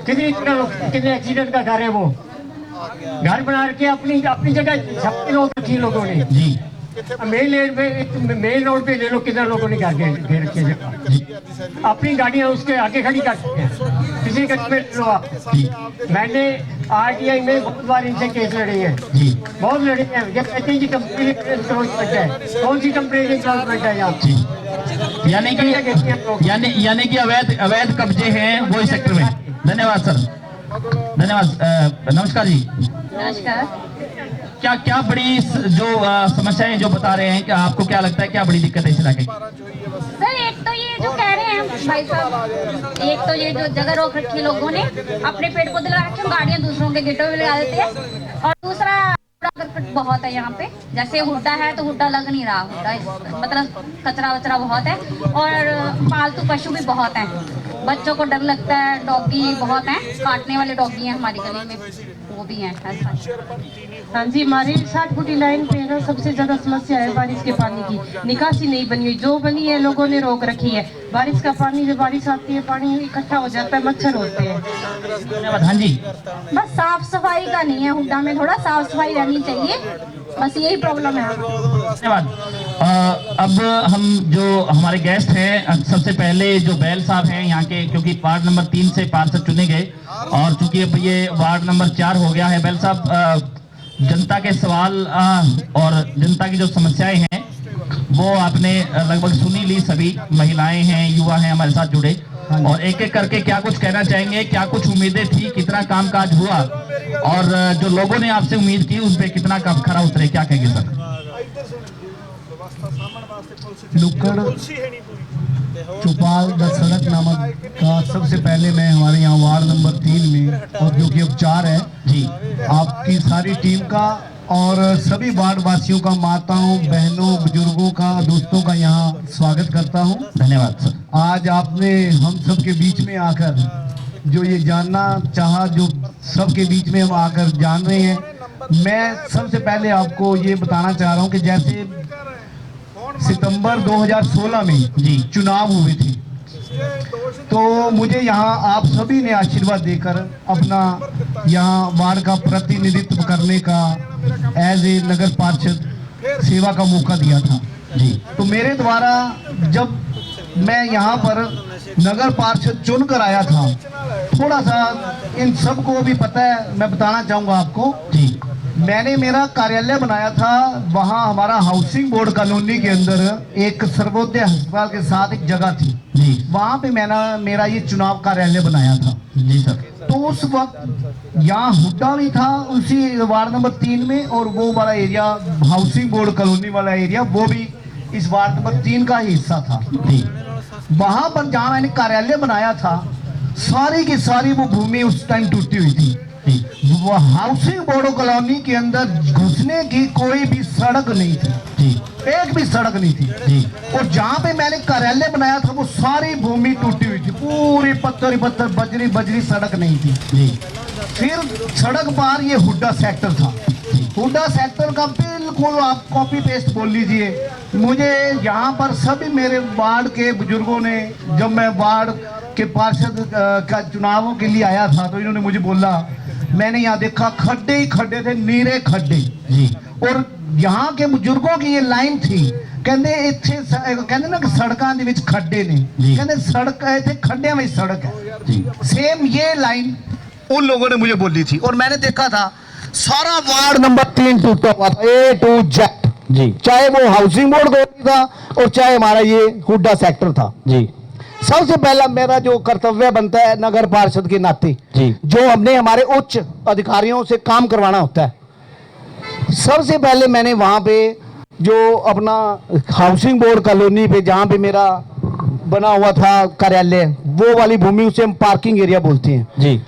S14: कितने एक्सीडेंट का घर है, वो घर बना के अपनी जगह छप्पन रोड रखी लोगों ने जी। मेन रोड पे ले लो, कितने लोगों ने घर घेर रखे, अपनी गाड़ियां उसके आगे खड़ी कर सकते हैं, किसी गली में लो आप। मैंने RTI में बहुत बार इनसे केस लड़े हैं, बहुत लड़े हैं। जब कहते हैं कि कंपनी इंक्रोचमेंट है, कौन सी कंपनी इंक्रोचमेंट है यहाँ?
S1: यानी कि अवैध कब्जे हैं वो इस सेक्टर में। धन्यवाद सर, धन्यवाद। नमस्कार जी।
S15: नमस्कार।
S1: क्या बड़ी जो समस्याएं जो बता रहे हैं, क्या आपको क्या लगता है क्या बड़ी दिक्कत है इस इलाके की?
S15: सर एक तो ये जो कह रहे हैं भाई साहब, एक तो ये जो जगह रोक रखी लोगों ने अपने पेड़ पौधे लगा रखे, गाड़ियां दूसरों के गेटों में लगा देते हैं। और दूसरा करकट बहुत है यहाँ पे, जैसे हुड्डा है तो हुड्डा लग नहीं रहा, हुड्डा मतलब कचरा वचरा बहुत है। और पालतू पशु भी बहुत हैं, बच्चों को डर लगता है, डॉगी बहुत हैं, काटने वाले डॉगी हैं हमारी गली में, वो भी हैं।
S10: हाँ जी, हमारी 60 फुटी लाइन पे ना सबसे ज्यादा समस्या है बारिश के पानी की, निकासी नहीं बनी हुई, जो बनी है लोगों ने रोक रखी है। बारिश का पानी, जब बारिश आती है पानी इकट्ठा हो जाता है, मच्छर होते हैं।
S1: हाँ जी,
S15: बस साफ सफाई का नहीं है, हुड्डा में थोड़ा साफ सफाई रहनी चाहिए, बस यही प्रॉब्लम है।
S1: धन्यवाद। अब हम जो हमारे गेस्ट हैं, सबसे पहले जो बैल साहब हैं यहाँ के, क्योंकि वार्ड नंबर 3 से पार्षद चुने गए और चूंकि अब ये वार्ड नंबर 4 हो गया है। बैल साहब, जनता के सवाल और जनता की जो समस्याएं हैं वो आपने लगभग सुनी ली, सभी महिलाएं हैं, युवा हैं हमारे साथ जुड़े, और एक एक करके क्या कुछ कहना चाहेंगे, क्या कुछ उम्मीदें थी, कितना कामकाज हुआ, और जो लोगों ने आपसे उम्मीद की उस पर कितना काम खरा उतरे, क्या कहेंगे सर?
S16: नुक्कड़ चौपाल द सड़क नामक का सबसे पहले मैं हमारे यहाँ वार्ड नंबर 3 में, और जो कि अब 4 है जी, आपकी सारी टीम का और सभी वार्ड वासियों का, माताओं बहनों बुजुर्गों का, दोस्तों का यहाँ स्वागत करता हूँ।
S1: धन्यवाद सर।
S16: आज आपने हम सब के बीच में आकर जो ये जानना चाहा, जो सबके बीच में हम आकर जान रहे हैं, मैं सबसे पहले आपको ये बताना चाह रहा हूँ कि जैसे सितंबर 2016 में जी चुनाव हुए थे, तो मुझे यहाँ आप सभी ने आशीर्वाद देकर अपना यहाँ वार्ड का प्रतिनिधित्व करने का एज ए नगर पार्षद सेवा का मौका दिया था जी। तो मेरे द्वारा जब मैं यहाँ पर नगर पार्षद चुनकर आया था, थोड़ा सा इन सबको भी पता है, मैं बताना चाहूँगा आपको जी। मैंने मेरा कार्यालय बनाया था वहाँ, हमारा हाउसिंग बोर्ड कॉलोनी के अंदर एक सर्वोदय अस्पताल के साथ एक जगह थी जी, वहाँ पे मैंने मेरा ये चुनाव कार्यालय बनाया था जी सर। तो उस वक्त यहाँ हुड्डा भी था उसी वार्ड नंबर 3 में, और वो वाला एरिया हाउसिंग बोर्ड कॉलोनी वाला एरिया वो भी इस वार्ड नंबर 3 का ही हिस्सा था जी। वहाँ पर जहाँ मैंने कार्यालय बनाया था, सारी की सारी वो भूमि उस टाइम टूटी हुई थी। वो हाउसिंग बोर्ड कॉलोनी के अंदर घुसने की कोई भी सड़क नहीं थी जी, एक भी सड़क नहीं थी जी। और जहाँ पे मैंने कार्यालय बनाया था वो सारी भूमि टूटी हुई थी, पूरी पत्थर ही पत्थर, बजरी सड़क नहीं थी जी। फिर सड़क पार ये हुड्डा सेक्टर था, हुड्डा सेक्टर का बिल्कुल आप कॉपी पेस्ट बोल लीजिए। मुझे यहाँ पर सभी मेरे वार्ड के बुजुर्गों ने, जब मैं वार्ड के पार्षद का चुनावों के लिए आया था, तो इन्होंने मुझे बोला, मैंने यहाँ देखा खड्डे ही खड्डे थे, नीरे खड्डे जी। और यहाँ के बुजुर्गों की ये लाइन थी, कहते कहते ना कि सड़कों के विच खड्डे ने, कहते सड़क थे खड्डे में सड़क है जी। सेम ये लाइन उन लोगों ने मुझे बोली थी, और मैंने देखा था सारा वार्ड नंबर 3 टूटा हुआ था, A to Z जी, चाहे वो हाउसिंग बोर्ड कॉलोनी था और चाहे हमारा ये हुड्डा सेक्टर था जी। सबसे पहला मेरा जो कर्तव्य बनता है नगर पार्षद के नाते जी, जो हमने हमारे उच्च अधिकारियों से काम करवाना होता है, सबसे पहले मैंने वहां पे जो अपना हाउसिंग बोर्ड कॉलोनी पे, जहाँ पे मेरा बना हुआ था कार्यालय, वो वाली भूमि उसे हम पार्किंग एरिया बोलते हैं
S1: जी।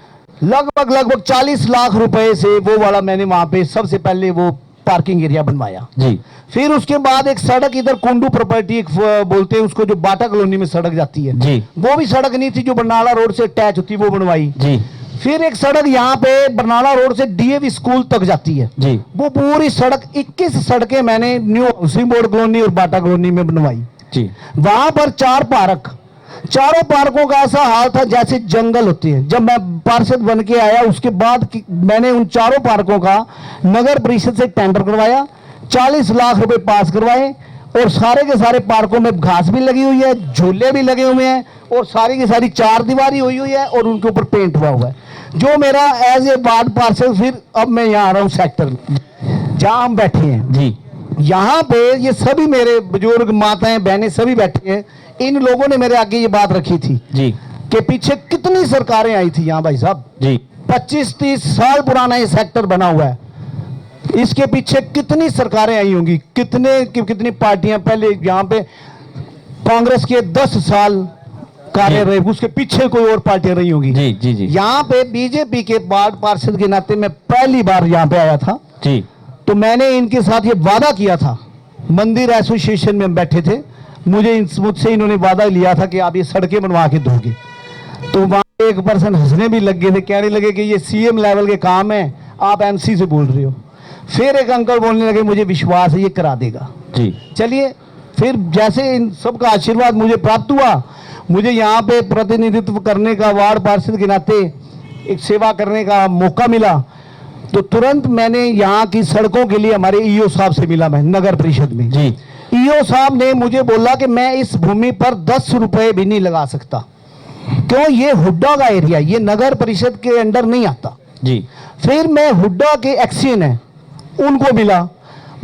S16: लगभग 40 लाख रुपए से वो वाला मैंने वहां पे सबसे पहले वो पार्किंग एरिया बनवाया
S1: जी।
S16: फिर उसके बाद एक सड़क इधर कुंडू प्रॉपर्टी एक बोलते हैं उसको, जो बाटा कॉलोनी में सड़क जाती है
S1: जी,
S16: वो भी सड़क नहीं थी, जो बरनाला रोड से अटैच होती है, वो बनवाई
S1: जी।
S16: फिर एक सड़क यहाँ पे बरनाला रोड से डीएवी स्कूल तक जाती है
S1: जी,
S16: वो पूरी सड़क 21 सड़कें मैंने न्यू हाउसिंग बोर्ड कॉलोनी और बाटा कॉलोनी में बनवाई
S1: जी।
S16: वहां पर 4 पार्क, चारों पार्कों का ऐसा हाल था जैसे जंगल होते हैं। जब मैं पार्षद बन के आया उसके बाद मैंने उन चारों पार्कों का नगर परिषद से टेंडर करवाया, 40 लाख रुपए पास करवाए और सारे के सारे पार्कों में घास भी लगी हुई है, झूले भी लगे हुए हैं और सारी की सारी 4 दीवारी हुई है और उनके ऊपर पेंट हुआ है। जो मेरा एज ए वार्ड पार्षद, फिर अब मैं यहाँ आ रहा हूँ सेक्टर में जहाँ हम बैठे हैं
S1: जी।
S16: यहाँ पे ये सभी मेरे बुजुर्ग माताएं बहनें सभी बैठे हैं। इन लोगों ने मेरे आगे ये बात रखी थी
S1: जी
S16: कि पीछे कितनी सरकारें आई थी यहाँ भाई साहब
S1: जी।
S16: 25-30 साल पुराना ये सेक्टर बना हुआ है, इसके पीछे कितनी सरकारें आई होंगी, कितनी पार्टियां पहले यहाँ पे कांग्रेस के 10 साल कार्य रहे, उसके पीछे कोई और पार्टियां रही होंगी
S1: जी जी जी।
S16: यहाँ पे बीजेपी के वार्ड पार्षद के नाते मैं पहली बार यहाँ पे आया था
S1: जी। तो
S16: मैंने इनके साथ ये वादा किया था, मंदिर एसोसिएशन में हम बैठे थे, मुझसे इन्होंने वादा लिया था कि आप ये सड़कें बनवा के दोगे। तो वहां एक पर्सन हंसने भी लग गए थे, कहने लगे कि ये सीएम लेवल के काम है, आप एमसी से बोल रहे हो। फिर एक अंकल बोलने लगे मुझे विश्वास है ये करा देगा
S1: जी।
S16: चलिए, फिर जैसे इन सबका आशीर्वाद मुझे प्राप्त हुआ, मुझे यहाँ पे प्रतिनिधित्व करने का वार्ड पार्षद के नाते एक सेवा करने का मौका मिला, तो तुरंत मैंने यहाँ की सड़कों के लिए हमारे ईओ साहब से मिला, मैं नगर परिषद में
S1: जी।
S16: ईओ साहब ने मुझे बोला कि मैं इस भूमि पर 10 रुपए भी नहीं लगा सकता, क्यों, ये हुड्डा का एरिया, ये नगर परिषद के अंडर नहीं आता
S1: जी।
S16: फिर मैं हुड्डा के एक्शन है उनको मिला,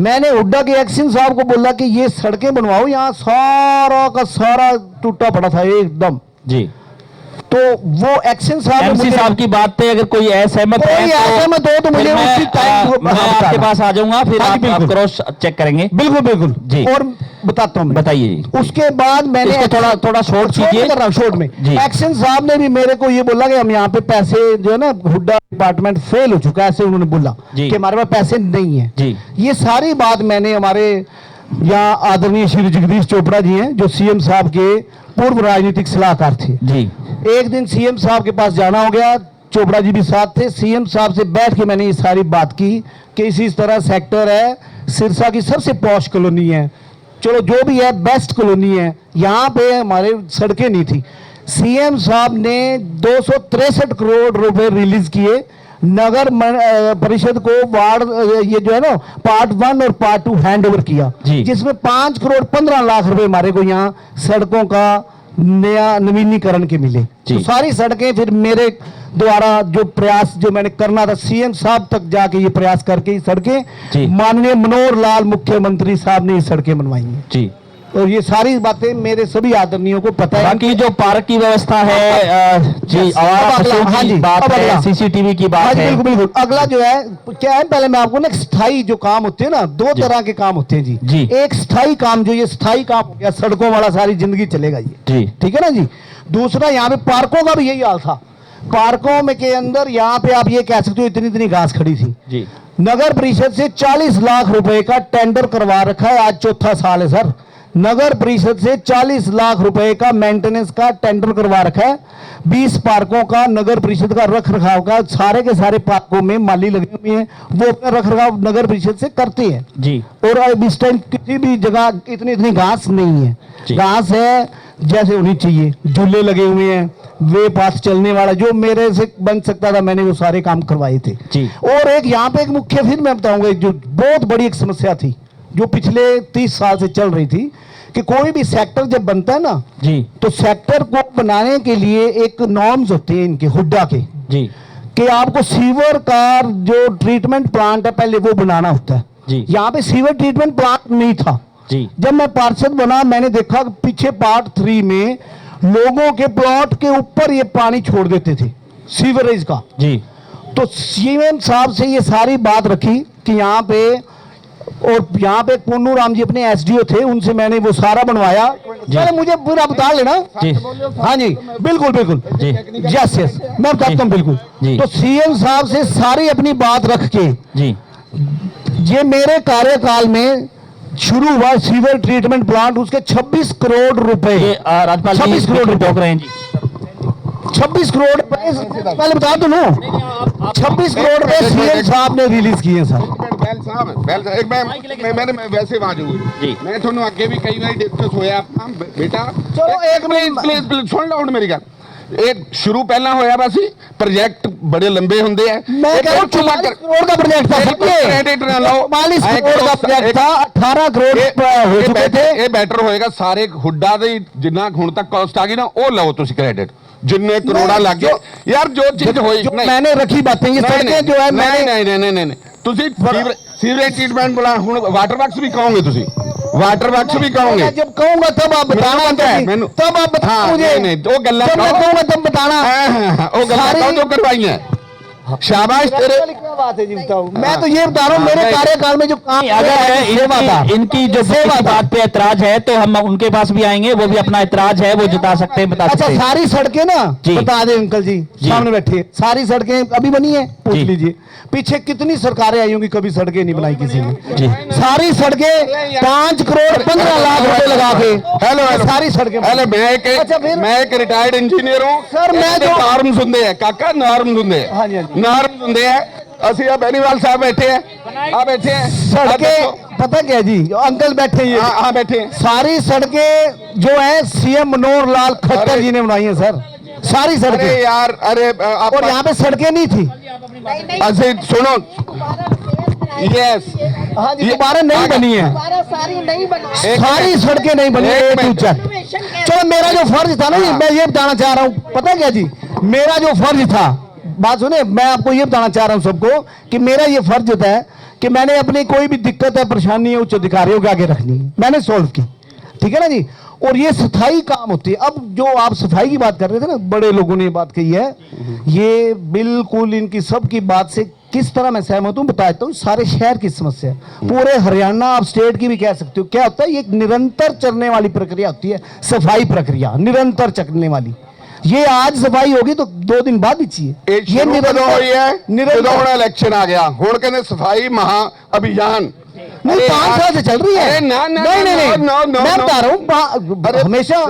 S16: मैंने हुड्डा के एक्शन साहब को बोला कि ये सड़कें बनवाओ, यहाँ सारा का सारा टूटा पड़ा था एकदम
S1: जी।
S16: तो वो एक्शन साहब
S1: एमसी साहब की बात पे अगर कोई असहमत है
S16: तो मुझे उसी टाइम
S1: मैं आपके पास आ जाऊंगा, फिर आप क्रॉस चेक करेंगे।
S16: बिल्कुल बिल्कुल जी। और बताता हूँ,
S1: बताइए जी।
S16: उसके बाद मैंने
S1: थोड़ा शॉर्ट कीजिए,
S16: शॉर्ट में एक्शन साहब ने भी मेरे को ये बोला कि हम यहाँ पे पैसे जो है ना, हुड्डा डिपार्टमेंट फेल हो चुका है, ऐसे उन्होंने बोला कि हमारे पास पैसे नहीं है
S1: जी।
S16: ये सारी बात मैंने हमारे यहाँ आदरणीय श्री जगदीश चोपड़ा जी हैं, जो सीएम साहब के पूर्व राजनीतिक सलाहकार थे
S1: जी।
S16: एक दिन सीएम साहब के पास जाना हो गया, चोपड़ा जी भी साथ थे, सीएम साहब से बैठ के मैंने ये सारी बात की कि इसी तरह सेक्टर है, सिरसा की सबसे पॉश कॉलोनी है, चलो जो भी है बेस्ट कॉलोनी है, यहाँ पे हमारे सड़कें नहीं थी। सीएम साहब ने 263 करोड़ रुपए रिलीज किए, नगर परिषद को वार्ड ये जो है ना पार्ट 1 और पार्ट 2 हैंड ओवर किया, जिसमें 5 करोड़ 15 लाख रुपए हमारे को यहाँ सड़कों का नया नवीनीकरण के मिले। तो सारी सड़कें फिर मेरे द्वारा जो प्रयास जो मैंने करना था, सीएम साहब तक जाके ये प्रयास करके ये सड़कें माननीय मनोहर लाल मुख्यमंत्री साहब ने ये सड़कें बनवाई हैं जी। और ये सारी बातें मेरे सभी आदरणीयों को पता है।
S1: बाकी जो पार्क की व्यवस्था है जी, की बात है, सीसीटीवी की बात है,
S16: बिल्कुल बिल्कुल। अगला जो है क्या है, पहले मैं आपको ना स्थायी जो काम होते हैं ना, 2 तरह के काम होते हैं जी। एक स्थायी काम, जो ये स्थायी काम हो गया, सड़कों वाला सारी जिंदगी चलेगा ये जी, ठीक है ना जी। दूसरा यहाँ पे पार्कों का भी यही हाल था, पार्कों में के अंदर यहाँ पे आप ये कह सकते हो इतनी इतनी घास खड़ी थी जी। नगर परिषद से 40 लाख रुपए का टेंडर करवा रखा है, आज 4था साल है सर, नगर परिषद से 40 लाख रुपए का मेंटेनेंस का टेंडर करवा रखा है, 20 पार्कों का नगर परिषद का रख रखाव का, सारे के सारे पार्कों में माली लगे हुए हैं, वो अपना रख रखाव नगर परिषद से करते हैं जी। और अब इस टाइम किसी भी जगह इतनी घास नहीं है, घास है जैसे होनी चाहिए, झूले लगे हुए हैं, वे पास चलने वाला जो मेरे से बन सकता था मैंने वो सारे काम करवाए थे जी। और एक यहाँ पे एक मुख्य, फिर मैं बताऊंगा, जो बहुत बड़ी एक समस्या थी जो पिछले 30 साल से चल रही थी, कि कोई भी सेक्टर जब बनता है ना जी, तो सेक्टर को बनाने के लिए एक नॉर्म्स होते हैं इनके हुड्डा के जी, कि आपको सीवर का जो ट्रीटमेंट प्लांट है पहले वो बनाना होता है जी। यहाँ पे सीवर ट्रीटमेंट प्लांट नहीं था जी। जब मैं पार्षद बना मैंने देखा पीछे पार्ट 3 में लोगों के प्लॉट के ऊपर ये पानी छोड़ देते थे सीवरेज का जी। तो सीएम साहब से ये सारी बात रखी कि यहाँ पे, और यहाँ पे पुन्नू राम जी अपने एसडीओ थे, उनसे मैंने वो सारा बनवाया, पहले मुझे पूरा बता लेना
S1: जी।
S16: हाँ जी बिल्कुल बिल्कुल
S1: जी।
S16: यस यस मैं बताता हूँ बिल्कुल।
S1: जी।
S16: तो सीएम साहब से सारी अपनी बात रख के
S1: जी
S16: ये मेरे कार्यकाल में शुरू हुआ सीवर ट्रीटमेंट प्लांट, उसके 26 करोड़ रुपए,
S1: राज्यपाल
S16: 26 करोड़ रुपए
S1: रोक रहे हैं जी।
S16: 26 करोड़ रुपए पहले बता दो ना, 26 करोड़ रुपए सीएम साहब ने रिलीज किए सर।
S6: मैं वैसे वाजू मैं ਤੁਹਾਨੂੰ ਅੱਗੇ ਵੀ ਕਈ ਵਾਰੀ ਡਿਸਕਸ ਹੋਇਆ ਆਪਣਾ ਬੇਟਾ
S16: ਚਲੋ ਇੱਕ ਮਿੰਟ
S6: ਪਲੀਜ਼ ਸੁਣ ਲਓ ਹੁਣ ਮੇਰੀ ਗੱਲ। ਇਹ ਸ਼ੁਰੂ ਪਹਿਲਾਂ ਹੋਇਆ ਵਾ ਸੀ, ਪ੍ਰੋਜੈਕਟ ਬੜੇ ਲੰਬੇ ਹੁੰਦੇ ਆ।
S16: मैं कह रहा हूं 44 करोड़ का प्रोजेक्ट था,
S6: क्रेडिट ना लो,
S16: 44 करोड़ का प्रोजेक्ट था, 18 करोड़ हो चुके थे।
S6: ਇਹ ਬੈਟਰ ਹੋਏਗਾ ਸਾਰੇ ਹੁੱਡਾ ਦੇ ਜਿੰਨਾ ਹੁਣ ਤੱਕ ਕਾਸਟ ਆ ਗਈ ਨਾ ਉਹ ਲਓ ਤੁਸੀਂ ਕ੍ਰੈਡਿਟ, जिनने करोड़ा लग गए यार जो चीज हुई
S16: मैंने रखी बातें ये सड़कें जो है
S6: नहीं ਤੁਸੀਂ सीवरेज ट्रीटमेंट बोला हुन वाटर वर्क्स भी कहोगे तुसी वाटर वर्क्स भी कहोगे
S16: जब कहूंगा तब आप बताना, तब आप बताओ मुझे,
S6: नहीं वो गल्ला
S16: जब मैं कहूंगा तब बताना,
S6: वो गल्ला जो करवाई है। शाबाश तेरे,
S16: क्या बात है जी बताओ। मैं तो ये बता रहा हूँ मेरे कार्यकाल में जो काम
S1: अगर इनकी जो बात पे ऐतराज है तो हम उनके पास भी आएंगे, वो भी अपना ऐतराज है वो जता सकते हैं, बता सकते हैं।
S16: अच्छा सारी सड़कें ना बता दें अंकल जी सामने बैठे, सारी सड़कें अभी बनी है पूछ लीजिए, पीछे कितनी सरकारें आई होंगी कभी सड़कें नहीं बनाई किसी ने। सारी सड़कें 5 करोड़ 15 लाख रुपए लगा के,
S6: हेलो
S16: सारी सड़कें।
S6: हेलो मैं एक रिटायर्ड इंजीनियर हूँ
S16: सर, मैं जो
S6: नॉर्म्स ਹੁੰਦੇ ਆ ਕਾਕਾ, नॉर्म्स ਹੁੰਦੇ ਆ,
S16: हाँ जी
S6: नॉर्म्स ਹੁੰਦੇ ਆ। ਅਸੀਂ ਆ बेनीवाल साहब बैठे हैं, आ बैठे हैं
S16: सड़कें, पता क्या जी अंकल बैठे हैं,
S6: हाँ बैठे हैं।
S16: सारी सड़कें जो है सीएम मनोहर लाल खट्टर जी ने बनाई है सर, सारी सड़कें।
S6: अरे यार अरे
S16: और यहाँ पे सड़कें नहीं थी।
S6: अच्छा सुनो, यस
S16: हाँ जी दोबारा नहीं बनी है,
S7: सारी नहीं बनी,
S16: सारी सड़कें नहीं बनी है। चलो मेरा जो फर्ज था ना जी, मैं ये बताना चाह रहा हूँ, पता क्या जी मेरा जो फर्ज था, बात सुने, मैं आपको ये बताना चाह रहा हूँ सबको कि मेरा ये फर्ज होता है कि मैंने अपनी कोई भी दिक्कत है परेशानी है उच्च अधिकारियों के आगे रखनी है, मैंने सोल्व की, ठीक है ना जी। और ये स्थायी काम होती है। अब जो आप सफाई की बात कर रहे थे ना, बड़े लोगों ने ये बात कही है, ये बिल्कुल इनकी सबकी बात से किस तरह मैं सहमत हूँ बताता हूँ। सारे शहर की समस्या है, पूरे हरियाणा, आप स्टेट की भी कह सकते हो। क्या होता है, ये एक निरंतर चलने वाली प्रक्रिया होती है, सफाई प्रक्रिया निरंतर चलने वाली। ये आज सफाई होगी तो 2 दिन बाद ही चाहिए,
S6: ये निरंतर इलेक्शन आ गया हुण कहने सफाई महा अभियान
S16: नहीं 5 साल से चल रही है। नहीं मैं बता रहा हूँ हमेशा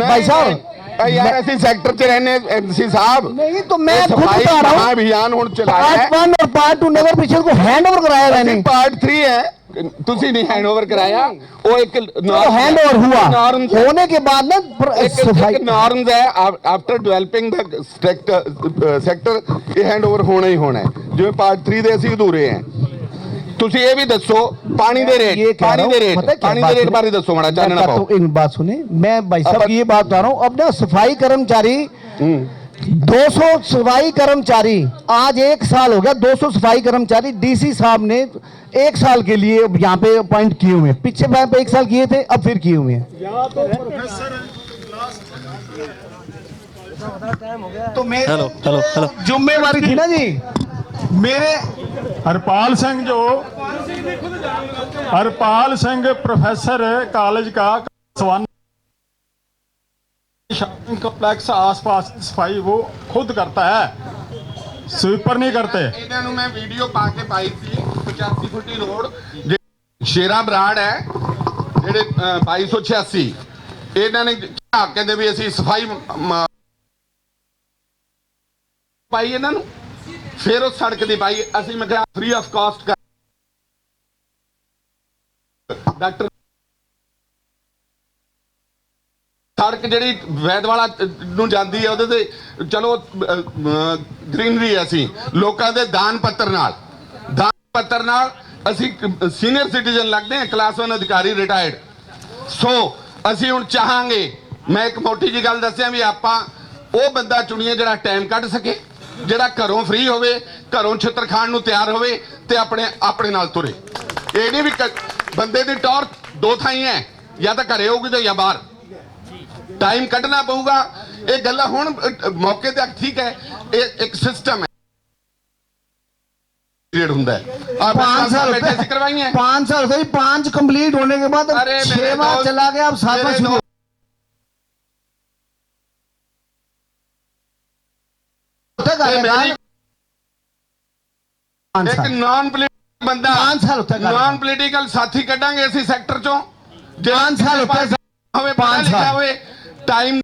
S16: भाई साहब
S6: यार ऐसे सेक्टर च रहने एमसी साहब,
S16: नहीं तो मैं खुद बता रहा हूँ
S6: अभियान हुण चलाया है।
S16: पार्ट 1 और पार्ट 2 नगर परिषद को हैंड ओवर कराया मैंने,
S6: पार्ट 3 है तुसी नहीं हैंड ओवर कराया, वो एक
S16: हैंड ओवर हुआ, होने के बाद ना
S6: एक नॉर्म्स है। आफ्टर डेवलपिंग द सेक्टर ये हैंड ओवर होना ही होना है, जो पार्ट 3 ਦੇ ਅਸੀਂ ਅਧੂਰੇ हैं। ਤੁਸੀਂ ਇਹ ਵੀ ਦੱਸੋ पानी दे रेट बारे दसो माड़ा चानना पाओ।
S16: इन बात सुने, मैं भाई साहब की ये बात बता रहा हूँ। अब ना सफाई कर्मचारी 200 सफाई कर्मचारी आज 1 साल हो गया, 200 सफाई कर्मचारी डीसी साहब ने 1 साल के लिए यहाँ पे अपॉइंट किए हुए हैं। पिछले बार पे 1 साल किए थे, अब फिर किए हुए हैं। तो मेरे जिम्मेवारी थी ना जी मेरे
S5: हरपाल सिंह प्रोफेसर कॉलेज का शॉपिंग कॉम्प्लेक्स आसपास सफाई वो खुद करता है, स्वीपर नहीं करते।
S6: ਇਹਨਾਂ ਨੂੰ ਮੈਂ ਵੀਡੀਓ ਪਾ ਕੇ ਪਾਈ ਸੀ 85 ਫੁੱਟੀ ਰੋਡ ਸ਼ੇਰਾ ਬਰਾੜ ਹੈ ਜਿਹੜੇ 2286 ਇਹਨਾਂ ਨੇ ਕਿਹਾ ਕਹਿੰਦੇ ਵੀ ਅਸੀਂ ਸਫਾਈ ਪਾਈ ਇਹਨਾਂ ਨੂੰ, ਫਿਰ ਉਹ ਸੜਕ ਦੀ ਪਾਈ ਅਸੀਂ ਮੈਂ ਕਿਹਾ ਫ੍ਰੀ ਆਫ ਕਾਸਟ ਡਾਕਟਰ ਸੜਕ ਜਿਹੜੀ ਵੈਦਵਾਲਾ ਨੂੰ ਜਾਂਦੀ ਹੈ ਉਹਦੇ ਤੇ ਚਲੋ ਗ੍ਰੀਨਰੀ ਅਸੀਂ ਲੋਕਾਂ ਦੇ ਦਾਨ ਪੱਤਰ ਨਾਲ ਅਸੀਂ ਸੀਨੀਅਰ ਸਿਟੀਜ਼ਨ ਲੱਗਦੇ ਹਾਂ, ਕਲਾਸ 1 ਅਧਿਕਾਰੀ ਰਿਟਾਇਰਡ। ਸੋ ਅਸੀਂ ਹੁਣ ਚਾਹਾਂਗੇ, ਮੈਂ ਇੱਕ ਮੋਟੀ ਜੀ ਗੱਲ ਦੱਸਿਆ ਵੀ ਆਪਾਂ ਉਹ ਬੰਦਾ ਚੁਣੀਏ ਜਿਹੜਾ ਟਾਈਮ ਕੱਢ ਸਕੇ, ਜਿਹੜਾ ਘਰੋਂ ਫ੍ਰੀ ਹੋਵੇ, ਘਰੋਂ ਛਿੱਤਰ ਖਾਣ ਨੂੰ ਤਿਆਰ ਹੋਵੇ ਤੇ ਆਪਣੇ ਨਾਲ ਤੁਰੇ। ਇਹ ਨਹੀਂ ਵੀ ਬੰਦੇ ਦੀ ਟੌਰ 2 ਥਾਈਂ ਹੈ, ਜਾਂ ਤਾਂ ਘਰੇ ਹੋਊਗੀ ਤੇ ਜਾਂ ਬਾਹਰ। टाइम कटना पऊगा। ये गल्ला हुण मौके ते ठीक है, ये एक सिस्टम है। पीरियड हुंदा है।
S16: 5 साल
S6: बैठे से करवाई है
S16: 5 साल से 5 कंप्लीट होने के बाद 6वां चला गया, अब 7वां शुरू।
S6: एक नॉन पॉलिटिकल बंदा
S16: 5 साल
S6: नॉन पॉलिटिकल साथी कटांगे इसी सेक्टर चों
S16: 5 साल
S6: होवे 5 साल होवे टाइम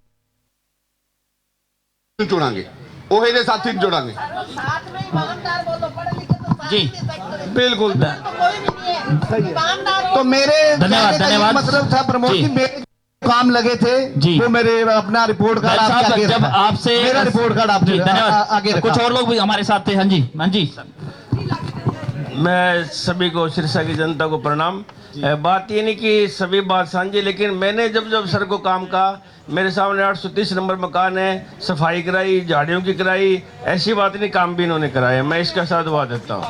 S6: चुनांगे ओहे जे साथी जोड़ांगे
S1: जी
S6: बिल्कुल।
S16: तो मेरे
S1: धन्यवाद धन्यवाद
S16: मतलब था प्रमोद जी मेरे काम लगे थे
S1: जी
S16: वो मेरे अपना रिपोर्ट कार्ड आपके आगे
S1: जब आपसे
S16: मेरा रिपोर्ट कार्ड आपके आगे
S1: धन्यवाद। कुछ और लोग भी हमारे साथ थे। हाँ जी हाँ जी
S17: मैं सभी को सिरसा की जनता को प्रणाम। बात ये नहीं कि सभी बात साझी, लेकिन मैंने जब जब सर को काम कहा, मेरे सामने 830 नंबर मकान है, सफाई कराई, झाड़ियों की कराई, ऐसी बात नहीं, काम भी इन्होंने कराया, मैं इसका साधुवाद देता हूँ।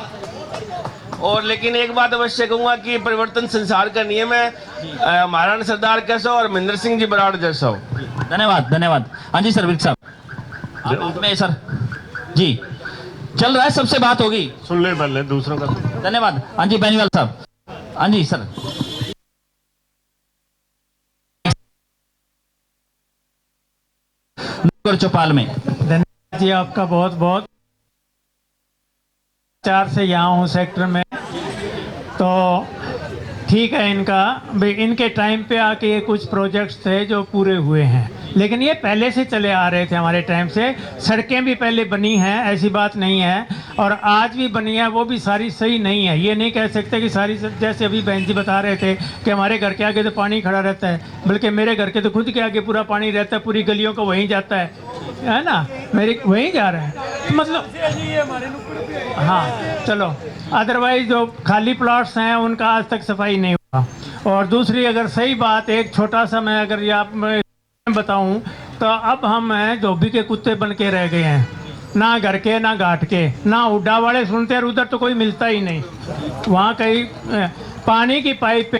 S17: और लेकिन एक बात अवश्य कहूँगा कि परिवर्तन संसार का नियम है, महाराणा सरदार कैसा हो और महेंद्र सिंह जी बराड़ जैसा हो।
S1: धन्यवाद धन्यवाद। हाँ जी सर, विक साहब में सर जी चल रहा है, सबसे बात होगी,
S17: सुन ले पहले दूसरों का।
S1: धन्यवाद। हाँ जी बेनीवाल साहब। हाँ जी सर चौपाल में।
S18: धन्यवाद जी आपका बहुत बहुत। 4 से यहाँ हूँ सेक्टर में, तो ठीक है इनका भाई, इनके टाइम पे आके ये कुछ प्रोजेक्ट्स थे जो पूरे हुए हैं, लेकिन ये पहले से चले आ रहे थे हमारे टाइम से। सड़कें भी पहले बनी हैं, ऐसी बात नहीं है, और आज भी बनी है, वो भी सारी सही नहीं है। ये नहीं कह सकते कि सारी, जैसे अभी बहन जी बता रहे थे कि हमारे घर के आगे तो पानी खड़ा रहता है, बल्कि मेरे घर के तो खुद के आगे पूरा पानी रहता है, पूरी गलियों को वहीं जाता है ना, मेरे वहीं जा रहा है मतलब। हाँ चलो, अदरवाइज जो खाली प्लॉट्स हैं उनका आज तक सफाई नहीं हुआ। और दूसरी अगर सही बात, एक छोटा सा मैं अगर ये आप बताऊं तो अब हम हैं धोबी के कुत्ते बन के रह गए हैं, ना घर के ना घाट के, ना उड्डा वाले सुनते हैं, उधर तो कोई मिलता ही नहीं। वहाँ कहीं पानी की पाइपें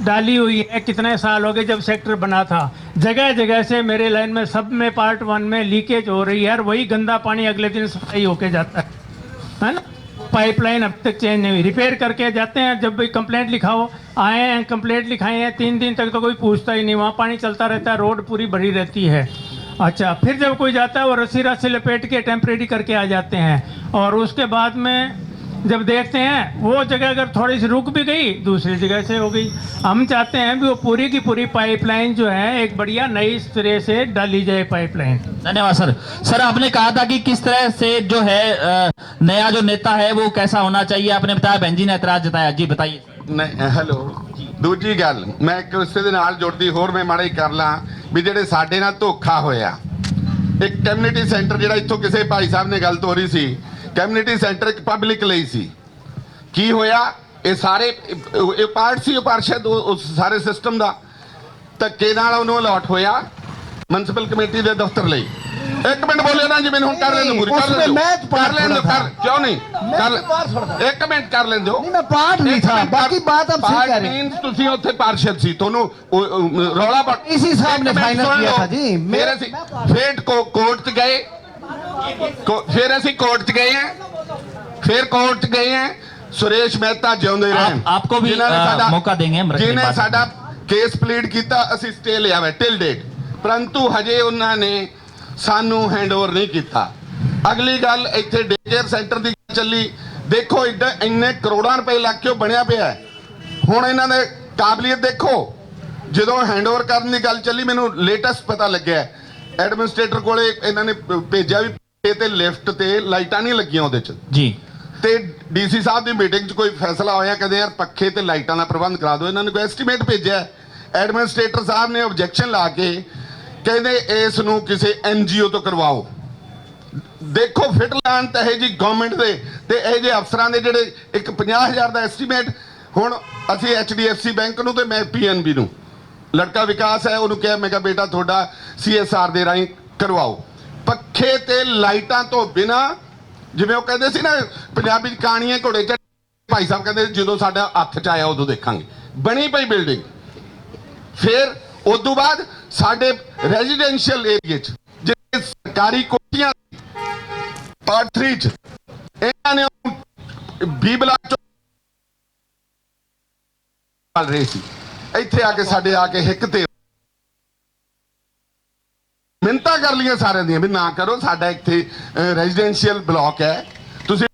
S18: डाली हुई है, कितने साल हो गए जब सेक्टर बना था, जगह जगह से मेरे लाइन में सब में पार्ट 1 में लीकेज हो रही है, और वही गंदा पानी अगले दिन सफाई होके जाता है ना। पाइपलाइन अब तक चेंज नहीं हुई, रिपेयर करके जाते हैं, जब भी कंप्लेंट लिखाओ, आए हैं कंप्लेंट लिखाए हैं, 3 दिन तक तो कोई पूछता ही नहीं, वहाँ पानी चलता रहता है, रोड पूरी भरी रहती है। अच्छा, फिर जब कोई जाता है वो रस्सी लपेट के टेम्परेरी करके आ जाते हैं, और उसके बाद में जब देखते हैं वो जगह अगर थोड़ी सी रुक भी गई, दूसरी जगह से हो गई। हम चाहते हैं भी वो पूरी की पूरी पाइपलाइन जो है एक बढ़िया नई सिरे से डाली जाए पाइपलाइन।
S1: धन्यवाद सर। सर आपने कहा था कि किस तरह से जो है नया जो नेता है वो कैसा होना चाहिए, आपने बताया, बहन जी ने एतराज जताया, जी बताइए।
S6: नहीं हेलो, दूजी गल मैं एक उसे दे नाल जोड़दी होर मैं माड़ा ही कर ला भी जेडे साडे नाल धोखा होया। एक कम्युनिटी सेंटर जेड़ा इत्थों किसी भाई साहब ने गल तोरी सी, कम्युनिटी सेंटर एक पब्लिक ਲਈ ਸੀ, ਕੀ ਹੋਇਆ, ਇਹ ਸਾਰੇ ਇਹ ਪਾਰਟ ਸੀ ਪਾਰਸ਼ਦ ਉਸ ਸਾਰੇ ਸਿਸਟਮ ਦਾ, ਧੱਕੇ ਨਾਲ ਉਹਨੂੰ ਅਲਾਟ ਹੋਇਆ म्यूनसिपल कमेटी के दफ्तर ਲਈ। एक मिनट बोले ना जी, मैंने कर लें पूरी कर लें, कर लें कर क्यों नहीं कर, एक मिनट कर लें दो।
S16: मैं पार्ट नहीं था, बाकी बात आप सही कह रहे हैं।
S6: मींस तुसी उत्थे पार्षद सी, तोनू रौला बट
S16: इसी साहब ने फाइनल किया था जी।
S6: मेरे सी फिर कोर्ट च गए, फिर ਅਸੀਂ कोर्ट च गए हैं, फिर कोर्ट च गए हैं, सुरेश मेहता जिਉਂਦੇ ਰਹਿਣ।
S1: आपको भी मौका देंगे,
S6: जिन्हें साडा केस प्लीड किया, ਅਸੀਂ स्टे लिया है टिल डेट, परंतु हजे उन्होंने सानू हैंडओवर नहीं किया। अगली गल इत्थे डे केयर सेंटर की चली, देखो इन्ने करोड़ों रुपए लग के बनया पिया है। हुण इन्हां दे काबलियत देखो, जो हैंडओवर करने की गल चली, मैनू लेटेस्ट पता लग्या एडमिनिस्ट्रेटर कोले इन्होंने भेजा भी ते लिफ्ट ते लाइटां नहीं लगियां उहदे च
S1: जी,
S6: ते डीसी साहब की मीटिंग च कोई फैसला होया, कहते यार पखे ते लाइटां दा प्रबंध करा दो। इन्होंने कोई एस्टीमेट भेजा, एडमिनिस्ट्रेटर साहब ने ऑब्जेक्शन ला के कहते इस नूं किसी NGO तो करवाओ। देखो फिट लान तो जी गवर्नमेंट दे ते ये जे अफसरां दे जेडे एक 50,000 का एस्टीमेट, हुण असीं HDFC बैंक नूं ते मैं PNB नूं, लड़का विकास है उन्होंने कहा, मैं कहा बेटा थोड़ा CSR दे राही करवाओ, पखे ते लाइटां तो बिना, जिवें वो कहते सी ना पंजाबी कहानियां घोड़े च, भाई साहब कहते जो साडा हत्थ च आया उदों देखांगे, बनी पई बिल्डिंग। फिर उस तो बाद साडे रेजिडेंशियल एरिए सरकारी कोठियां पार्ट 3 च इन्हां ने ਬੀ ਬਲਾਕ ਚੋਂ ਚੱਲ ਰਹੇ ਸੀ, ਇੱਥੇ ਆ ਕੇ ਸਾਡੇ ਆ ਕੇ ਹਿੱਕ ਤੇ ਮਿੰਨਤਾਂ ਕਰ ਲਈਆਂ ਸਾਰਿਆਂ ਦੀਆਂ ਵੀ ਨਾ ਕਰੋ, ਸਾਡਾ ਇੱਥੇ ਰੈਜ਼ੀਡੈਂਸ਼ੀਅਲ ਬਲਾਕ ਹੈ, ਤੁਸੀਂ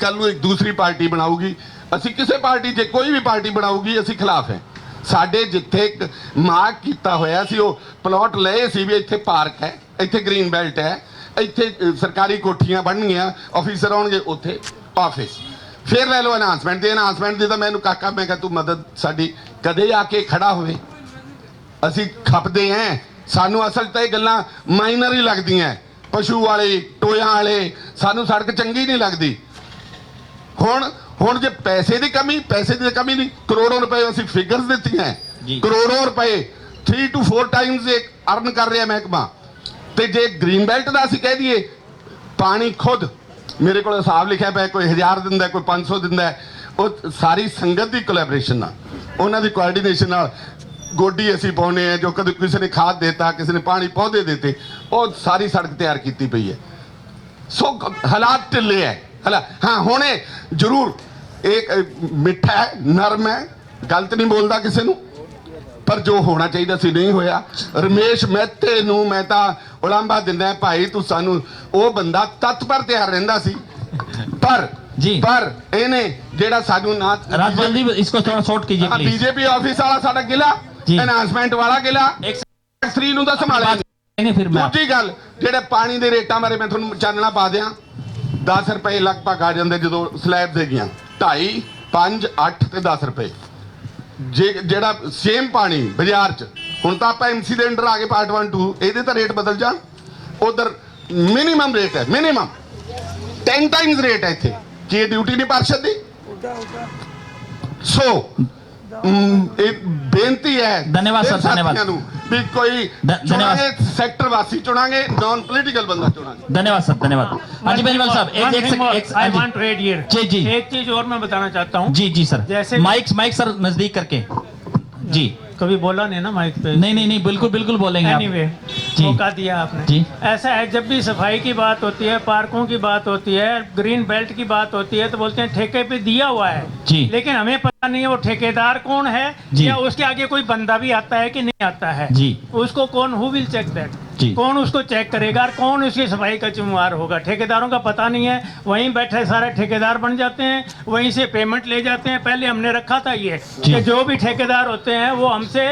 S6: ਕੱਲ ਨੂੰ ਇੱਕ ਦੂਸਰੀ ਪਾਰਟੀ ਬਣਾਊਗੀ, ਅਸੀਂ ਕਿਸੇ ਪਾਰਟੀ ਜੇ ਕੋਈ ਵੀ ਪਾਰਟੀ ਬਣਾਊਗੀ ਅਸੀਂ ਖਿਲਾਫ ਹੈ। ਸਾਡੇ ਜਿੱਥੇ ਮਾਰਕ ਕੀਤਾ ਹੋਇਆ ਸੀ ਉਹ ਪਲਾਟ ਲਏ ਸੀ ਵੀ ਇੱਥੇ ਪਾਰਕ ਹੈ, ਇੱਥੇ ਗ੍ਰੀਨ ਬੈਲਟ ਹੈ, ਇੱਥੇ ਸਰਕਾਰੀ ਕੋਠੀਆਂ ਬਣਨਗੀਆਂ, ਆਫੀਸਰ ਆਉਣਗੇ ਉੱਥੇ ਆਫਿਸ, ਫਿਰ ਲੈ ਲਓ ਅਨਾਉਂਸਮੈਂਟ ਦੇ। ਅਨਾਉਂਸਮੈਂਟ ਦੀ ਤਾਂ ਮੈਨੂੰ ਕਾਕਾ ਮੈਂ ਕਿਹਾ ਤੂੰ ਮਦਦ ਸਾਡੀ ਕਦੇ ਆ ਕੇ ਖੜਾ ਹੋਵੇ, ਅਸੀਂ ਖਪਦੇ ਹਾਂ, ਸਾਨੂੰ ਅਸਲ ਤਾਂ ਇਹ ਗੱਲਾਂ ਮਾਈਨਰ ਹੀ ਲੱਗਦੀਆਂ, ਪਸ਼ੂ ਵਾਲੇ ਟੋਇਆਂ ਵਾਲੇ, ਸਾਨੂੰ ਸੜਕ ਚੰਗੀ ਨਹੀਂ ਲੱਗਦੀ। ਹੁਣ ਜੇ ਪੈਸੇ ਦੀ ਕਮੀ ਨਹੀਂ, ਕਰੋੜੋਂ ਰੁਪਏ ਅਸੀਂ ਫਿਗਰਸ ਦਿੱਤੀਆਂ, ਕਰੋੜੋਂ ਰੁਪਏ 3 to 4 ਟਾਈਮਸ ਅਰਨ ਕਰ ਰਿਹਾ ਮਹਿਕਮਾ। ਤੇ ਜੇ ਗ੍ਰੀਨ ਬੈਲਟ ਦਾ ਅਸੀਂ ਕਹਿ ਦਈਏ, ਪਾਣੀ ਖੁਦ ਮੇਰੇ ਕੋਲ ਹਿਸਾਬ ਲਿਖਿਆ ਪਿਆ, ਕੋਈ 1000 ਦਿੰਦਾ, ਕੋਈ 500 ਦਿੰਦਾ, ਉਹ ਸਾਰੀ ਸੰਗਤ ਦੀ ਕੋਲੈਬੋਰੇਸ਼ਨ ਨਾਲ, ਉਹਨਾਂ ਦੀ ਕੋਆਰਡੀਨੇਸ਼ਨ ਨਾਲ ਗੋਡੀ ਅਸੀਂ ਪਾਉਨੇ ਆ, ਜੋ ਕਦੇ ਕਿਸੇ ਨੇ ਖਾਦ ਦੇਤਾ, ਕਿਸੇ ਨੇ ਪਾਣੀ ਪੌਦੇ ਦਿੱਤੇ, ਉਹ ਸਾਰੀ ਸੜਕ ਤਿਆਰ ਕੀਤੀ ਪਈ ਹੈ। ਸੋ ਹਾਲਾਤ ਢਿੱਲੇ ਹੈ। हाँ होने जरूर एक मिठा है, नरम है, गलत नहीं बोलता किसी नू, पर जो होना चाहिए सी नहीं होया। रमेश मेहते नू मैं तां उलांभा दिंदा भाई तू सानू, वो बंदा तत्पर तैयार रहिंदा सी, पर इहने जेड़ा सानू ना
S1: जल्दी इसको थोड़ा शॉर्ट कीजिए प्लीज।
S6: बीजेपी ऑफिस वाला साडा गिला, अनाउंसमेंट वाला गिला, एक 3 नू दा संभालिया
S1: फिर मैं
S6: दूजी गल जेड़े पानी दे रेटां बारे मैं तुहानू चानना पा दियां। 10 रुपए लगभग आ जाते जो स्लैब हैगियां, 2.5, 5, 8 ਤੇ 10 रुपए जे ਜਿਹੜਾ सेम पानी बाजार च ਹੁਣ ਤਾਂ ਆਪਾਂ MC ਦੇ ਅੰਡਰ ਆ ਗਏ ਪਾर्ट 1 2 ਇਹਦੇ ਤਾਂ ਰੇਟ ਬਦਲ ਜਾਣ। ਉਧਰ ਮਿਨੀਮਮ ਰੇਟ ਹੈ, ਮਿਨੀਮਮ 10 ਟਾਈਮਸ ਰੇਟ ਹੈ ਇੱਥੇ। ਕੀ ਇਹ ਡਿਊਟੀ ਨਹੀਂ ਪਾਰਸ਼ਦ ਦੀ? ਸੋ ਇਹ ਬੇਨਤੀ ਹੈ,
S1: ਧੰਨਵਾਦ ਸਰ, ਧੰਨਵਾਦ
S6: भी कोई चुनांगे सेक्टर वासी चुनांगे, नॉन पॉलिटिकल बंदा चुनांगे।
S1: धन्यवाद सर, धन्यवाद। हाँ जी बेनीवाल साहब,
S18: एक चीज और मैं बताना चाहता हूँ।
S1: जी सर, जैसे माइक सर नजदीक करके जी।
S18: कभी बोला नहीं ना माइक पे?
S1: नहीं बिल्कुल बोलेंगे।
S18: एनीवे, मौका दिया आपने जी। ऐसा है, जब भी सफाई की बात होती है, पार्कों की बात होती है, ग्रीन बेल्ट की बात होती है, तो बोलते हैं ठेके पे दिया हुआ है जी, लेकिन हमें पता नहीं है वो ठेकेदार कौन है, या उसके आगे कोई बंदा भी आता है कि नहीं आता है जी। उसको कौन, हु विल चेक दैट, कौन उसको चेक करेगा और कौन उसकी सफाई का जिम्मेवार होगा? ठेकेदारों का पता नहीं है, वहीं बैठे सारे ठेकेदार बन जाते हैं, वहीं से पेमेंट ले जाते हैं। पहले हमने रखा था ये कि जो भी ठेकेदार होते हैं वो हमसे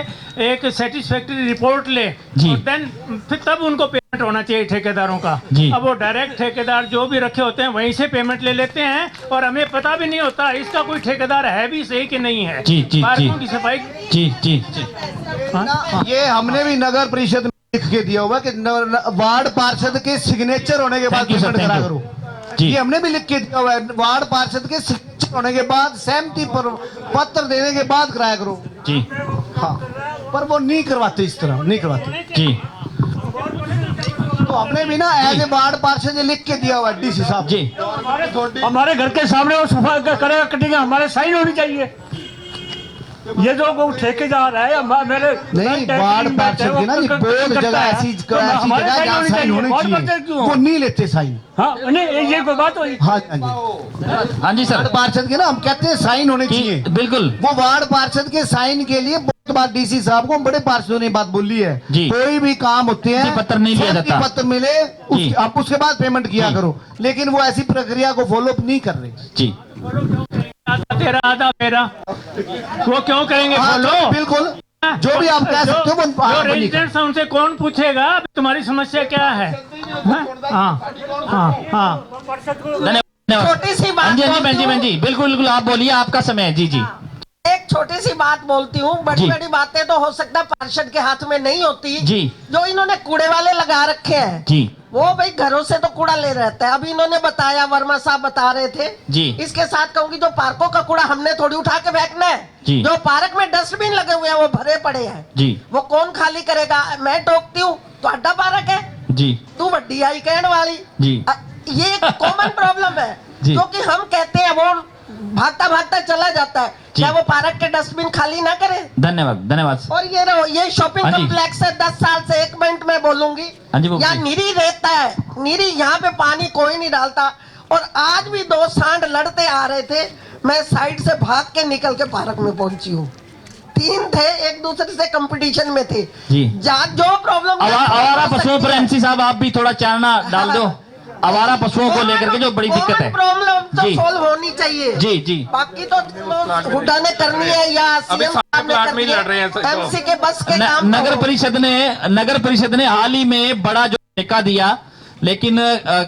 S18: एक सेटिस्फैक्ट्री रिपोर्ट ले, और देन फिर तब उनको पेमेंट होना चाहिए ठेकेदारों का। अब वो डायरेक्ट ठेकेदार जो भी रखे होते हैं वहीं से पेमेंट ले लेते हैं, और हमें पता भी नहीं होता इसका कोई ठेकेदार है भी सही कि नहीं है। पार्कों की सफाई जी।
S16: ये हमने भी नगर परिषद लिख के दिया हुआ कि वार्ड पार्षद के सिग्नेचर होने के बाद पेमेंट करा करो। ये हमने भी लिख के दिया हुआ है, वार्ड पार्षद के सिग्नेचर होने के बाद, सहमति पर पत्र देने के बाद कराया करो जी। हाँ, पर वो नहीं करवाते, इस तरह नहीं करवाते जी। तो हमने भी ना एज ए वार्ड पार्षद लिख के दिया हुआ है डीसी साहब जी।
S14: हमारे घर के सामने वो सफाई करेगा, कटेगा, हमारे साइन होनी चाहिए। ये जो ठेकेदार है मेरे
S16: नहीं, वार्ड पार्षद की ना बहुत जगह ऐसी जगह जहाँ साइन होनी चाहिए, वो नहीं लेते साइन।
S14: हाँ नहीं, ये कोई बात हुई?
S16: हाँ जी सर, पार्षद के ना हम कहते हैं साइन होने चाहिए, बिल्कुल। वो वार्ड पार्षद के साइन के लिए बहुत बार डीसी साहब को बड़े पार्षदों ने बात बोली है, कोई भी काम होते हैं
S1: पत्र नहीं लिया जाता,
S16: पत्र मिले आप उसके बाद पेमेंट किया करो, लेकिन वो ऐसी प्रक्रिया को फॉलो नहीं कर रहे जी।
S18: तेरा आधा मेरा, वो क्यों करेंगे? फॉलो बिल्कुल,
S16: जो भी आप कह सकते हो।
S18: जो रेजिडेंट्स हैं उनसे कौन पूछेगा तुम्हारी समस्या क्या है?
S7: छोटी सी बात
S1: बहन जी बिल्कुल आप बोलिए, आपका समय है जी।
S7: एक छोटी सी बात बोलती हूँ, बड़ी बड़ी बातें तो हो सकता है पार्षद के हाथ में नहीं होती जी। जो इन्होंने कूड़े वाले लगा रखे हैं जी, वो भाई घरों से तो कूड़ा ले रहता है। अभी इन्होंने बताया, वर्मा साहब बता रहे थे जी। इसके साथ कहूंगी जो पार्कों का कूड़ा हमने थोड़ी उठा के फेंकना है जी। जो पार्क में डस्टबिन लगे हुए हैं वो भरे पड़े हैं जी, वो कौन खाली करेगा? मैं टोकती हूँ तो अड्डा पार्क है जी, तू वड्डी आई कहने वाली जी। ये एक कॉमन प्रॉब्लम है, क्योंकि हम कहते हैं वो भागता चला जाता है, क्या वो पार्क के डस्टबिन खाली ना करे?
S1: धन्यवाद।
S7: और ये शॉपिंग कॉम्प्लेक्स है, 10 साल से, 1 मिनट में बोलूंगी, यहाँ नीरी रहता है, नीरी यहाँ पे पानी कोई नहीं डालता,
S19: और आज भी दो सांड लड़ते आ रहे थे, मैं साइड से भाग के निकल के पार्क में पहुंची हूँ। 3 थे, एक दूसरे से कंपटीशन में थे
S1: जी।
S19: जो प्रॉब्लम
S1: आवारा पशुओं पर एमसी साहब आप भी थोड़ा चानना डाल दो, आवारा पशुओं को लेकर के जो बड़ी दिक्कत है
S19: प्रॉब्लम तो
S1: जी।
S19: सॉल्व होनी चाहिए
S1: जी जी।
S19: बाकी तो हुड्डा ने करनी है या सीएम साहब ने करनी है, एमसी के बस के काम।
S1: नगर परिषद ने हाल ही में बड़ा जो ठेका दिया, लेकिन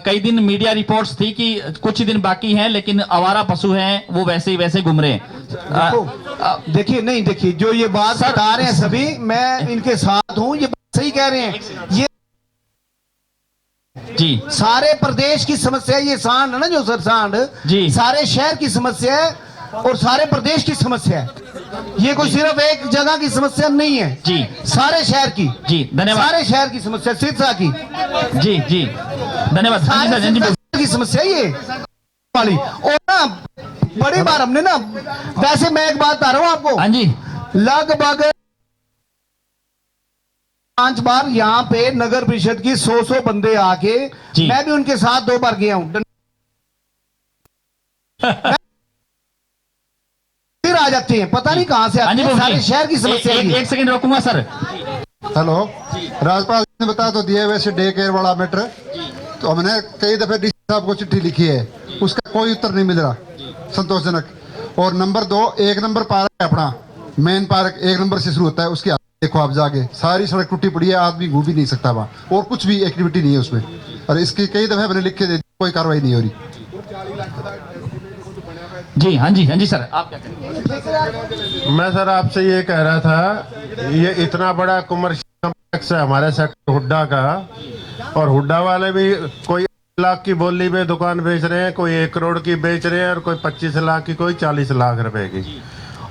S1: कई दिन मीडिया रिपोर्ट्स थी कि कुछ दिन बाकी हैं, लेकिन आवारा पशु हैं वो वैसे ही वैसे घूम रहे हैं।
S16: देखिए नहीं, देखिए जो ये बात बता रहे हैं सभी, मैं इनके साथ हूँ, ये सही कह रहे हैं। ये
S1: जी
S16: सारे प्रदेश की समस्या, ये सांड है ना जो सर सांड
S1: जी,
S16: सारे शहर की समस्या है और सारे प्रदेश की समस्या है। ये कोई सिर्फ एक जगह की समस्या नहीं है
S1: जी,
S16: सारे शहर की।
S1: जी धन्यवाद।
S16: सारे शहर की समस्या, सिरसा की।
S1: जी जी धन्यवाद।
S16: की समस्या ये वाली। और ना बड़ी बार हमने ना, वैसे मैं एक बात बता रहा हूँ आपको,
S1: हाँ जी,
S16: लगभग 5 बार यहाँ पे नगर परिषद की 100 बंदे आके, मैं भी उनके साथ 2 बार गया हूँ, फिर आ जाते हैं, पता नहीं कहां से आते हैं। सारे शहर की समस्या है।
S1: एक सेकंड रोकूंगा सर।
S20: हेलो, राजपाल ने बता तो दिया वैसे डे केयर वाला मैटर, तो हमने कई दफे डीसी साहब को चिट्ठी लिखी है, उसका कोई उत्तर नहीं मिल रहा संतोषजनक। और नंबर 2, 1 नंबर पार्क है अपना, मेन पार्क 1 नंबर से शुरू होता है, उसकी देखो आप जाके, सारी सड़क टूटी पड़ी है, आदमी घूम भी नहीं सकता वहाँ, और कुछ भी एक्टिविटी नहीं है उसमें। और इसकी कई दफे मैंने लिख के दे दी, कोई कार्रवाई नहीं हो रही।
S1: जी हाँ जी सर, आप क्या करेंगे?
S21: मैं सर आपसे ये कह रहा था, ये इतना बड़ा कमर्शियल कॉम्प्लेक्स है हमारे सेक्टर हुड्डा का, और हुड्डा वाले भी कोई 1 लाख की बोली में दुकान बेच रहे हैं, कोई 1 करोड़ की बेच रहे हैं, और कोई 25 लाख की, कोई 40 लाख रुपए की,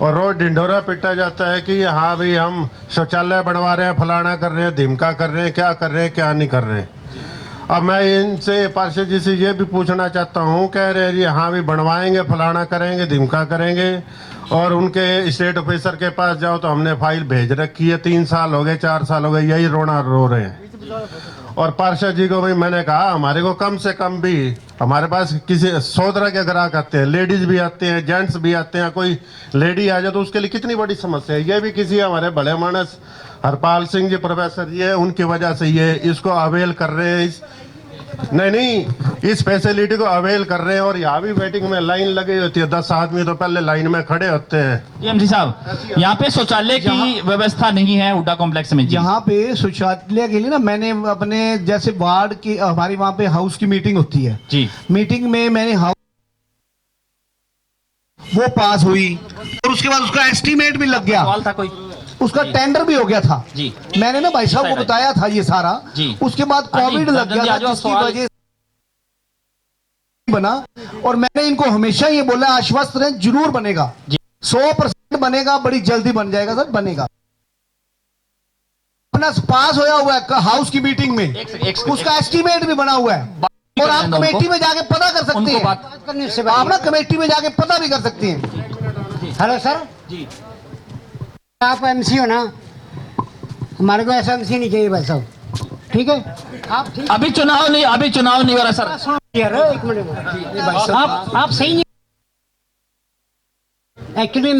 S21: और रोज ढिंढोरा पिटा जाता है कि यहाँ भी हम शौचालय बनवा रहे हैं, फलाना कर रहे हैं, धिमका कर रहे हैं, क्या कर रहे हैं, क्या नहीं कर रहे हैं। अब मैं इनसे पार्षद जी से ये भी पूछना चाहता हूँ, कह रहे हैं जी हाँ भी बनवाएंगे, फलाना करेंगे, धिमका करेंगे, और उनके स्टेट ऑफिसर के पास जाओ तो हमने फाइल भेज रखी है, 3 साल हो गए, 4 साल हो गए, यही रोना रो रहे हैं। और पार्षद जी को भी मैंने कहा हमारे को कम से कम भी, हमारे पास किसी 100 तरह के ग्राहक आते हैं, लेडीज भी आते हैं, जेंट्स भी आते हैं, कोई लेडी आ जाए तो उसके लिए कितनी बड़ी समस्या है। ये भी किसी हमारे बड़े मानस हरपाल सिंह जी प्रोफेसर जी है, उनकी वजह से ये इसको अवेल कर रहे हैं, इस फैसिलिटी को अवेल कर रहे हैं। और यहाँ भी वेटिंग में लाइन लगी होती है, 10 आदमी तो पहले लाइन में खड़े होते हैं।
S1: एमसी साहब, यहाँ पे शौचालय की व्यवस्था नहीं है हुड्डा कॉम्प्लेक्स में।
S16: यहाँ पे शौचालय के लिए ना, मैंने अपने जैसे वार्ड की, हमारी वहाँ पे हाउस की मीटिंग होती है
S1: जी,
S16: मीटिंग में मैंने हाउस वो पास हुई, और उसके बाद उसका एस्टीमेट भी लग गया
S1: था, कोई
S16: उसका टेंडर भी हो गया था
S1: जी।
S16: मैंने ना भाई साहब को बताया था ये सारा
S1: जी।
S16: उसके बाद कोविड लग गया था, जिसकी वजह बना। और मैंने इनको हमेशा ये बोला, आश्वस्त रहे, जरूर बनेगा, 100% बनेगा, बड़ी जल्दी बन जाएगा सर, बनेगा। अपना पास होया हुआ है हाउस की मीटिंग में, उसका एस्टीमेट भी बना हुआ है, और आप कमेटी में जाके पता कर सकते हैं, आप ना कमेटी में जाके पता भी कर सकते हैं।
S22: हेलो सर जी, आप एमसी हो ना, हमारे को ऐसा एमसी नहीं चाहिए भाई साहब, ठीक है? आप
S1: अभी चुनाव नहीं हो रहा सर।
S22: एक मिनट, आप सही नहीं। एक्चुअली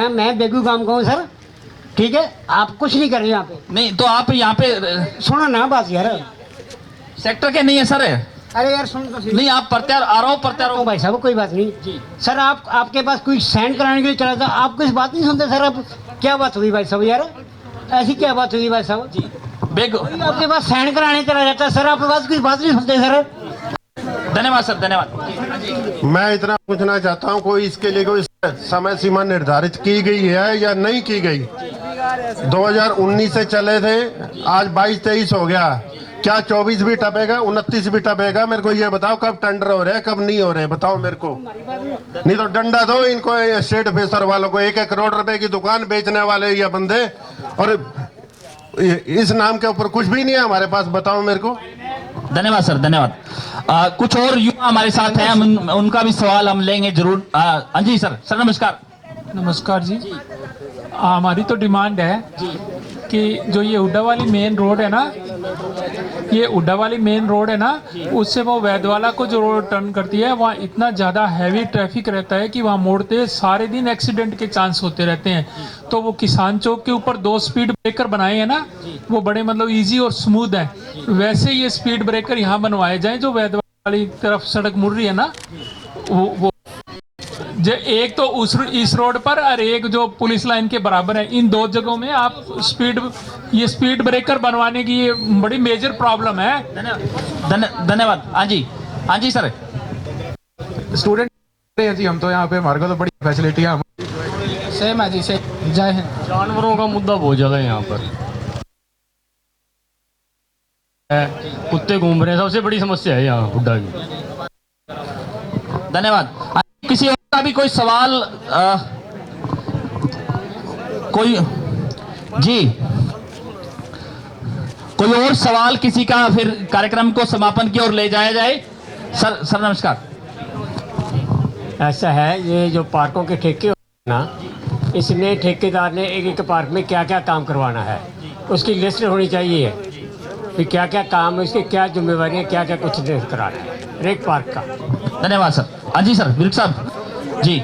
S22: मैं बेगू गांव का हूँ सर, ठीक है? आप कुछ नहीं कर रहे यहाँ पे।
S1: नहीं तो आप यहाँ पे
S22: सुनो ना बात यार,
S1: सेक्टर के नहीं है सर।
S22: अरे यार सुन तो
S1: नहीं, आप प्रत्यारोप
S22: भाई साहब, कोई बात नहीं जी सर। आपके पास कोई साइन कराने के लिए चला था, आप कुछ बात नहीं सुनते सर। अब क्या बात हुई भाई साहब यार, ऐसी क्या बात हुई भाई साहब जी? आपके पास साइन कराने चला जाता है सर, आपके पास कोई बात नहीं सुनते सर।
S1: धन्यवाद सर, धन्यवाद।
S21: मैं इतना पूछना चाहता हूँ, कोई इसके लिए कोई समय सीमा निर्धारित की गई है या नहीं की गई? 2019 से चले थे, आज 22-23 हो गया, क्या 24 भी टपेगा, 29 भी टपेगा? मेरे को ये बताओ, कब टेंडर हो रहे हैं, कब नहीं हो रहे, बताओ मेरे को। नहीं तो डंडा दो इनको, स्टेट ऑफिसर वालों को, 1-1 करोड़ रुपए की दुकान बेचने वाले ये बंदे, और इस नाम के ऊपर कुछ भी नहीं है हमारे पास, बताओ मेरे को।
S1: धन्यवाद सर, धन्यवाद। कुछ और युवा हमारे साथ हैं, उनका भी सवाल हम लेंगे जरूर। हाँ जी सर, नमस्कार।
S23: नमस्कार जी, हमारी तो डिमांड है कि जो ये हुड्डा वाली मेन रोड है ना,
S4: ये उड्डा वाली मेन रोड है ना, उससे वो वैदवाला को जो रोड टर्न करती है, वहाँ इतना ज़्यादा हैवी ट्रैफिक रहता है कि वहाँ मोड़ते सारे दिन एक्सीडेंट के चांस होते रहते हैं। तो वो किसान चौक के ऊपर 2 स्पीड ब्रेकर बनाए हैं ना, वो बड़े मतलब ईजी और स्मूथ हैं। वैसे ये स्पीड ब्रेकर यहाँ बनवाए जाएँ जो वैदवाला वाली तरफ सड़क मुड़ रही है ना, वो जो एक तो इस रोड पर और एक जो पुलिस लाइन के बराबर है, इन 2 जगहों में आप ये स्पीड ब्रेकर बनवाने की ये बड़ी मेजर प्रॉब्लम है।
S1: धन्यवाद। हाँ जी सर।
S8: स्टूडेंट हैं जी हम तो यहाँ पे, हमारे को तो बड़ी फैसिलिटी है।
S23: सेम है जी, से जय हिंद।
S12: जानवरों का मुद्दा बहुत ज़्यादा है यहाँ पर, कुत्ते घूम रहे हैं, सबसे बड़ी समस्या है यहाँ हुड्डा की।
S1: धन्यवाद। किसी और का भी कोई सवाल कोई जी, कोई और सवाल किसी का, फिर कार्यक्रम को समापन की ओर ले जाया जाए। सर नमस्कार।
S22: ऐसा है, ये जो पार्कों के ठेके होते हैं ना, इसमें ठेकेदार ने एक एक पार्क में क्या क्या काम करवाना है उसकी लिस्ट होनी चाहिए कि क्या क्या काम है, उसकी क्या जिम्मेवारियाँ, क्या क्या कुछ कराना है हर एक पार्क का।
S1: धन्यवाद सर। हाँ जी सर, विल्क साहब जी।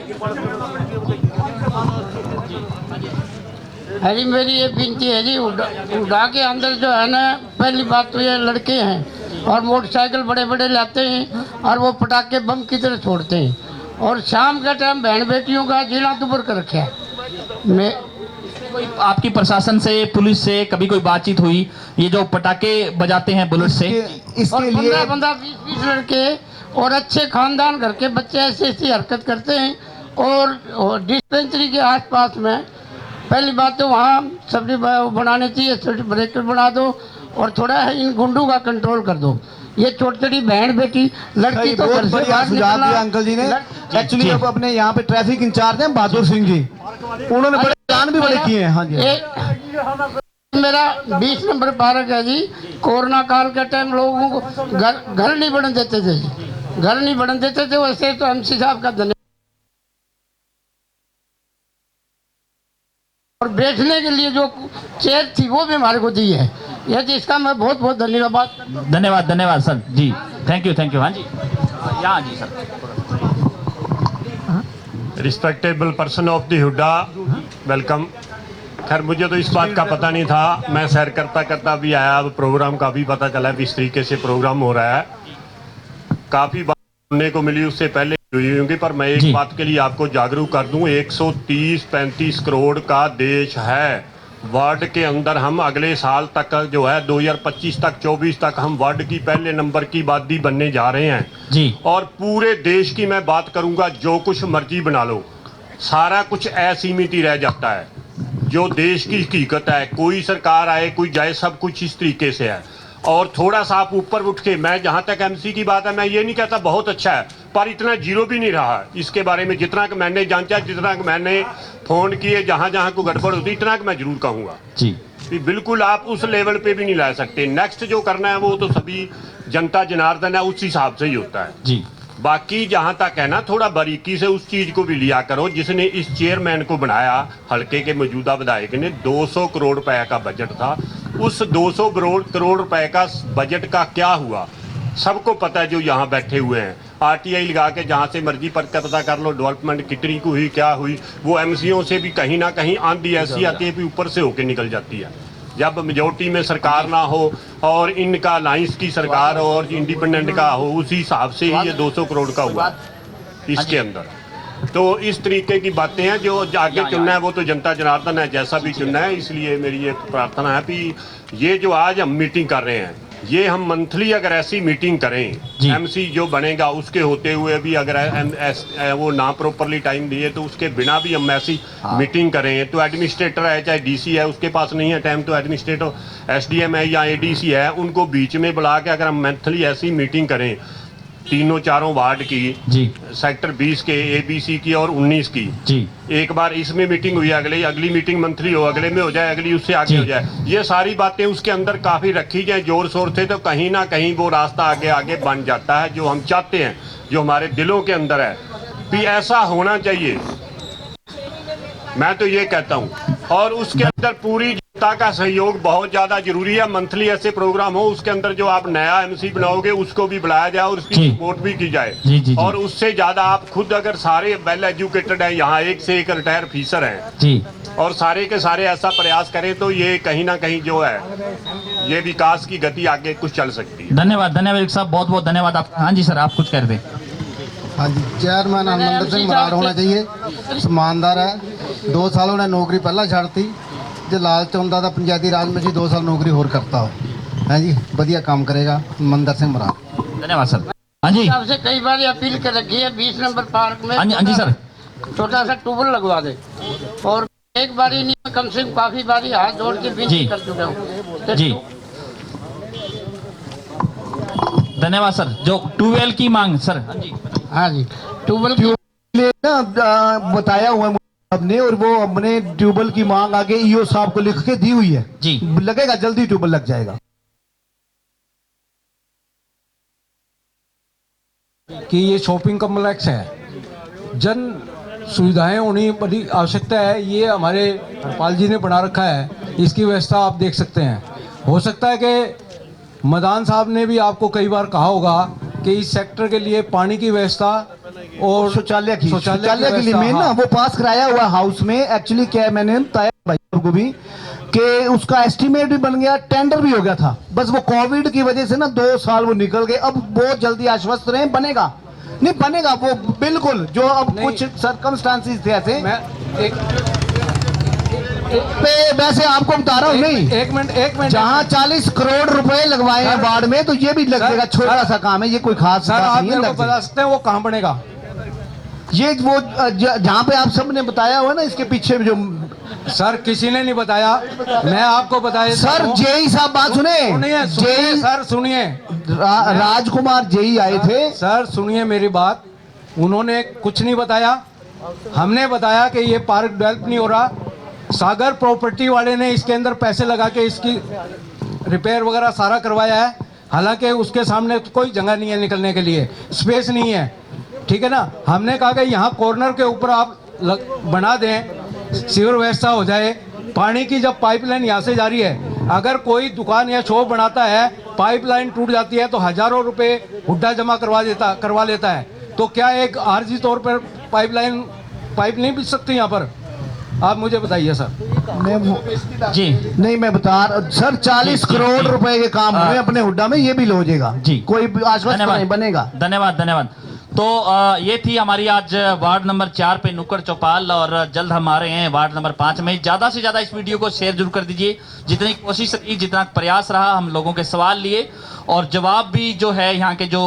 S23: जी मेरी ये विनती है जी, उड़ा के अंदर जो है ना, पहली बात तो ये लड़के हैं और मोटरसाइकिल बड़े बड़े लाते हैं और वो पटाखे बम की तरह छोड़ते हैं, और शाम के टाइम बहन बेटियों का जिला दुबर कर रखा है।
S1: आपकी प्रशासन से, पुलिस से कभी कोई बातचीत हुई? ये जो पटाखे बजाते हैं बुलेट से,
S23: इसके लिए 15 20 लड़के और अच्छे खानदान घर के बच्चे ऐसी हरकत करते हैं। और डिस्पेंसरी के आसपास में पहली बात तो वहाँ सब्जी बनाने चाहिए, ब्रेकर बना दो और थोड़ा इन गुंडों का कंट्रोल कर दो। ये छोटी छोटी बहन बेटी लड़की तो घर से बाहर निकलना।
S16: अंकल जी ने एक्चुअली अब अपने यहाँ पे ट्रैफिक इंचार्ज हैं बहादुर सिंह जी, उन्होंने बड़े प्लान भी बड़े किए हैं। हाँ जी,
S23: मेरा 20 नंबर पार्क है जी। कोरोना काल के टाइम लोगों को घर नहीं बढ़ने देते थे जी, घर नहीं बढ़ने देते थे। वैसे तो MC साहब का धन्यवाद। और बैठने के लिए जो चेयर थी वो भी हमारे को दी है, यह जी इसका मैं बहुत बहुत धन्यवाद।
S1: धन्यवाद सर जी, थैंक यू। हाँ जी, यहाँ जी sir.
S21: Respectable person of the Hooda, welcome. खैर मुझे तो इस बात का पता नहीं था, मैं सैर करता भी आया, अब प्रोग्राम का भी पता चला भी इस तरीके से प्रोग्राम हो रहा है। काफ़ी बात सुनने को मिली, उससे पहले हुई होंगी, पर मैं एक बात के लिए आपको जागरूक कर दूं, 130-135 करोड़ का देश है वर्ल्ड के अंदर। हम अगले साल तक जो है 2025 तक 24 तक हम वर्ल्ड की पहले नंबर की आबादी बनने जा रहे हैं
S1: जी।
S21: और पूरे देश की मैं बात करूंगा, जो कुछ मर्जी बना लो, सारा कुछ असीमित ही रह जाता है। जो देश की हकीकत है, कोई सरकार आए कोई जाए, सब कुछ इस तरीके से है। और थोड़ा सा आप ऊपर उठ के, मैं जहाँ तक MC की बात है, मैं ये नहीं कहता बहुत अच्छा है, पर इतना जीरो भी नहीं रहा इसके बारे में। जितना कि मैंने जांचा, जितना कि मैंने फ़ोन किए, जहाँ जहाँ को गड़बड़ होती, इतना कि मैं जरूर कहूँगा
S1: जी,
S21: बिल्कुल आप उस लेवल पे भी नहीं ला सकते। नेक्स्ट जो करना है वो तो सभी जनता जनार्दन है, उस हिसाब से ही होता है
S1: जी।
S21: बाकी जहाँ तक है ना, थोड़ा बारीकी से उस चीज़ को भी लिया करो। जिसने इस चेयरमैन को बनाया, हल्के के मौजूदा विधायक ने, 200 करोड़ रुपए का बजट था। उस 200 करोड़ रुपए का बजट का क्या हुआ सबको पता है, जो यहाँ बैठे हुए हैं। RTI लगा के जहाँ से मर्जी पर पता कर लो, डेवलपमेंट कितनी को हुई, क्या हुई। वो MCओ से भी कहीं ना कहीं आंधी ऐसी आती है भी ऊपर से होके निकल जाती है। जब मेजोरिटी में सरकार ना हो और इनका अलायंस की सरकार हो और इंडिपेंडेंट का हो, उसी हिसाब से ही ये 200 करोड़ का हुआ इसके अंदर। तो इस तरीके की बातें हैं, जो आगे चुनना है वो तो जनता जनार्दन है, जैसा भी चुनना है। इसलिए मेरी ये प्रार्थना है कि ये जो आज हम मीटिंग कर रहे हैं, ये हम मंथली अगर ऐसी मीटिंग करें, MC जो बनेगा उसके होते हुए भी अगर वो ना प्रॉपरली टाइम दिए तो उसके बिना भी हम ऐसी मीटिंग करें, तो एडमिनिस्ट्रेटर है चाहे DC है, उसके पास नहीं है टाइम, तो एडमिनिस्ट्रेटर SDM है या ADC है, उनको बीच में बुला के अगर हम मंथली ऐसी मीटिंग करें, तीनों चारों वार्ड की
S1: जी,
S21: सेक्टर 20 के, ABC की और 19 की
S1: जी,
S21: एक बार इसमें मीटिंग हुई, अगली मीटिंग मंथली हो, अगले में हो जाए, अगली उससे आगे हो जाए। ये सारी बातें उसके अंदर काफ़ी रखी जाए जोर शोर से, तो कहीं ना कहीं वो रास्ता आगे आगे बन जाता है, जो हम चाहते हैं, जो हमारे दिलों के अंदर है कि ऐसा होना चाहिए। मैं तो ये कहता हूँ, और उसके अंदर पूरी
S2: जनता का सहयोग बहुत ज्यादा जरूरी है। मंथली ऐसे प्रोग्राम हो, उसके अंदर जो आप नया एमसी बनाओगे उसको भी बुलाया जाए और उसकी सपोर्ट भी की जाए।
S1: जी।
S2: और उससे ज्यादा आप खुद अगर सारे वेल एजुकेटेड हैं, यहाँ एक से एक रिटायर ऑफिसर हैं
S1: जी, और
S2: सारे के सारे ऐसा प्रयास करें तो ये कहीं ना कहीं जो है ये विकास की गति आगे कुछ चल सकती है।
S1: धन्यवाद साहब, बहुत बहुत धन्यवाद आपका। हाँ जी सर, आप कुछ कर दें।
S9: हाँ जी, चेयरमैन हरमंदर सिंह बराड़ होना चाहिए, ईमानदार है। 2 साल उन्हें नौकरी पहला छाड़ती, जो लालच होता था पंचायती राज में 2 साल नौकरी और करता हो है जी, बढ़िया काम करेगा हरमंदर सिंह बराड़।
S1: धन्यवाद सर। हाँ जी,
S23: आपसे कई बार अपील कर रखी है 20 नंबर पार्क में
S1: हाँ जी सर,
S23: छोटा सा ट्यूबवेल लगवा दे, और एक बारी नहीं कम से कम काफी बारी हाथ जोड़ के विनती कर चुका हूँ
S1: जी। धन्यवाद सर। जो ट्यूबवेल की मांग सर।
S23: हाँ जी, ट्यूबवेल
S16: ना बताया हुआ है हमने, और वो हमने ट्यूबवेल की मांग आगे ईओ साहब को लिख के दी हुई है
S1: जी,
S16: लगेगा जल्दी ट्यूबवेल लग जाएगा।
S11: कि ये शॉपिंग कॉम्प्लेक्स है, जन सुविधाएं होनी बड़ी आवश्यकता है। ये हमारे पाल जी ने बना रखा है, इसकी व्यवस्था आप देख सकते हैं। हो सकता है कि मदान साहब ने भी आपको कई बार कहा होगा कि इस सेक्टर के लिए पानी की व्यवस्था और
S16: शौचालय के लिए मेन ना वो पास कराया हुआ हाउस में। एक्चुअली क्या है, मैंने बताया भाई को भी कि उसका एस्टीमेट भी बन गया, टेंडर भी हो गया था, बस वो कोविड की वजह से ना 2 साल वो निकल गए। अब बहुत जल्दी आश्वस्त रहे, बनेगा नहीं बनेगा वो बिल्कुल। जो अब कुछ सर्कमस्टांसेस थे ऐसे वैसे आपको बता रहा हूँ। नहीं,
S11: एक मिनट
S16: जहाँ 40 करोड़ रुपए लगवाए हैं वार्ड में, तो ये भी लगेगा। छोटा सा काम है, ये कोई खास बात नहीं है।
S11: आप बता सकते हैं वो कहाँ बनेगा?
S16: ये वो जहाँ पे आप सबने बताया हुआ ना, इसके पीछे जो
S11: सर किसी ने नहीं बताया, मैं आपको बताया
S16: सर। जेई साहब बात सुने,
S11: सर सुनिए,
S16: राजकुमार जेई आए थे।
S11: सर सुनिए मेरी बात, उन्होंने कुछ नहीं बताया, हमने बताया कि ये पार्क डेवलप नहीं हो रहा। सागर प्रॉपर्टी वाले ने इसके अंदर पैसे लगा के इसकी रिपेयर वगैरह सारा करवाया है, हालांकि उसके सामने कोई जगह नहीं है निकलने के लिए, स्पेस नहीं है, ठीक है ना। हमने कहा कि यहाँ कॉर्नर के ऊपर आप बना दें, सीवर व्यवस्था हो जाए। पानी की जब पाइपलाइन यहाँ से जा रही है, अगर कोई दुकान या शॉप बनाता है, पाइपलाइन टूट जाती है तो हजारों रुपए हुड्डा जमा करवा लेता है। तो क्या एक आर्जी तौर पर पाइप नहीं बिक सकती यहाँ पर? आप मुझे बताइए सर।
S16: जी नहीं, मैं बता रहा सर, 40 करोड़ रुपए के काम हुए अपने हुड्डा में, ये भी हो जाएगा जी, कोई आश्वस्त नहीं बनेगा।
S1: धन्यवाद। तो ये थी हमारी आज वार्ड नंबर 4 पे नुक्कड़ चौपाल, और जल्द हम आ रहे हैं वार्ड नंबर 5 में। ज़्यादा से ज़्यादा इस वीडियो को शेयर जरूर कर दीजिए। जितनी कोशिश रही, जितना प्रयास रहा, हम लोगों के सवाल लिए और जवाब भी जो है यहाँ के जो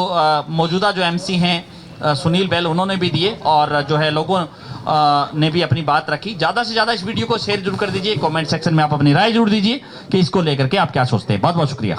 S1: मौजूदा जो एमसी हैं सुनील बैल, उन्होंने भी दिए, और जो है लोगों ने भी अपनी बात रखी। ज़्यादा से ज़्यादा इस वीडियो को शेयर जरूर कर दीजिए। कमेंट सेक्शन में आप अपनी राय जरूर दीजिए कि इसको लेकर के आप क्या सोचते हैं। बहुत बहुत शुक्रिया।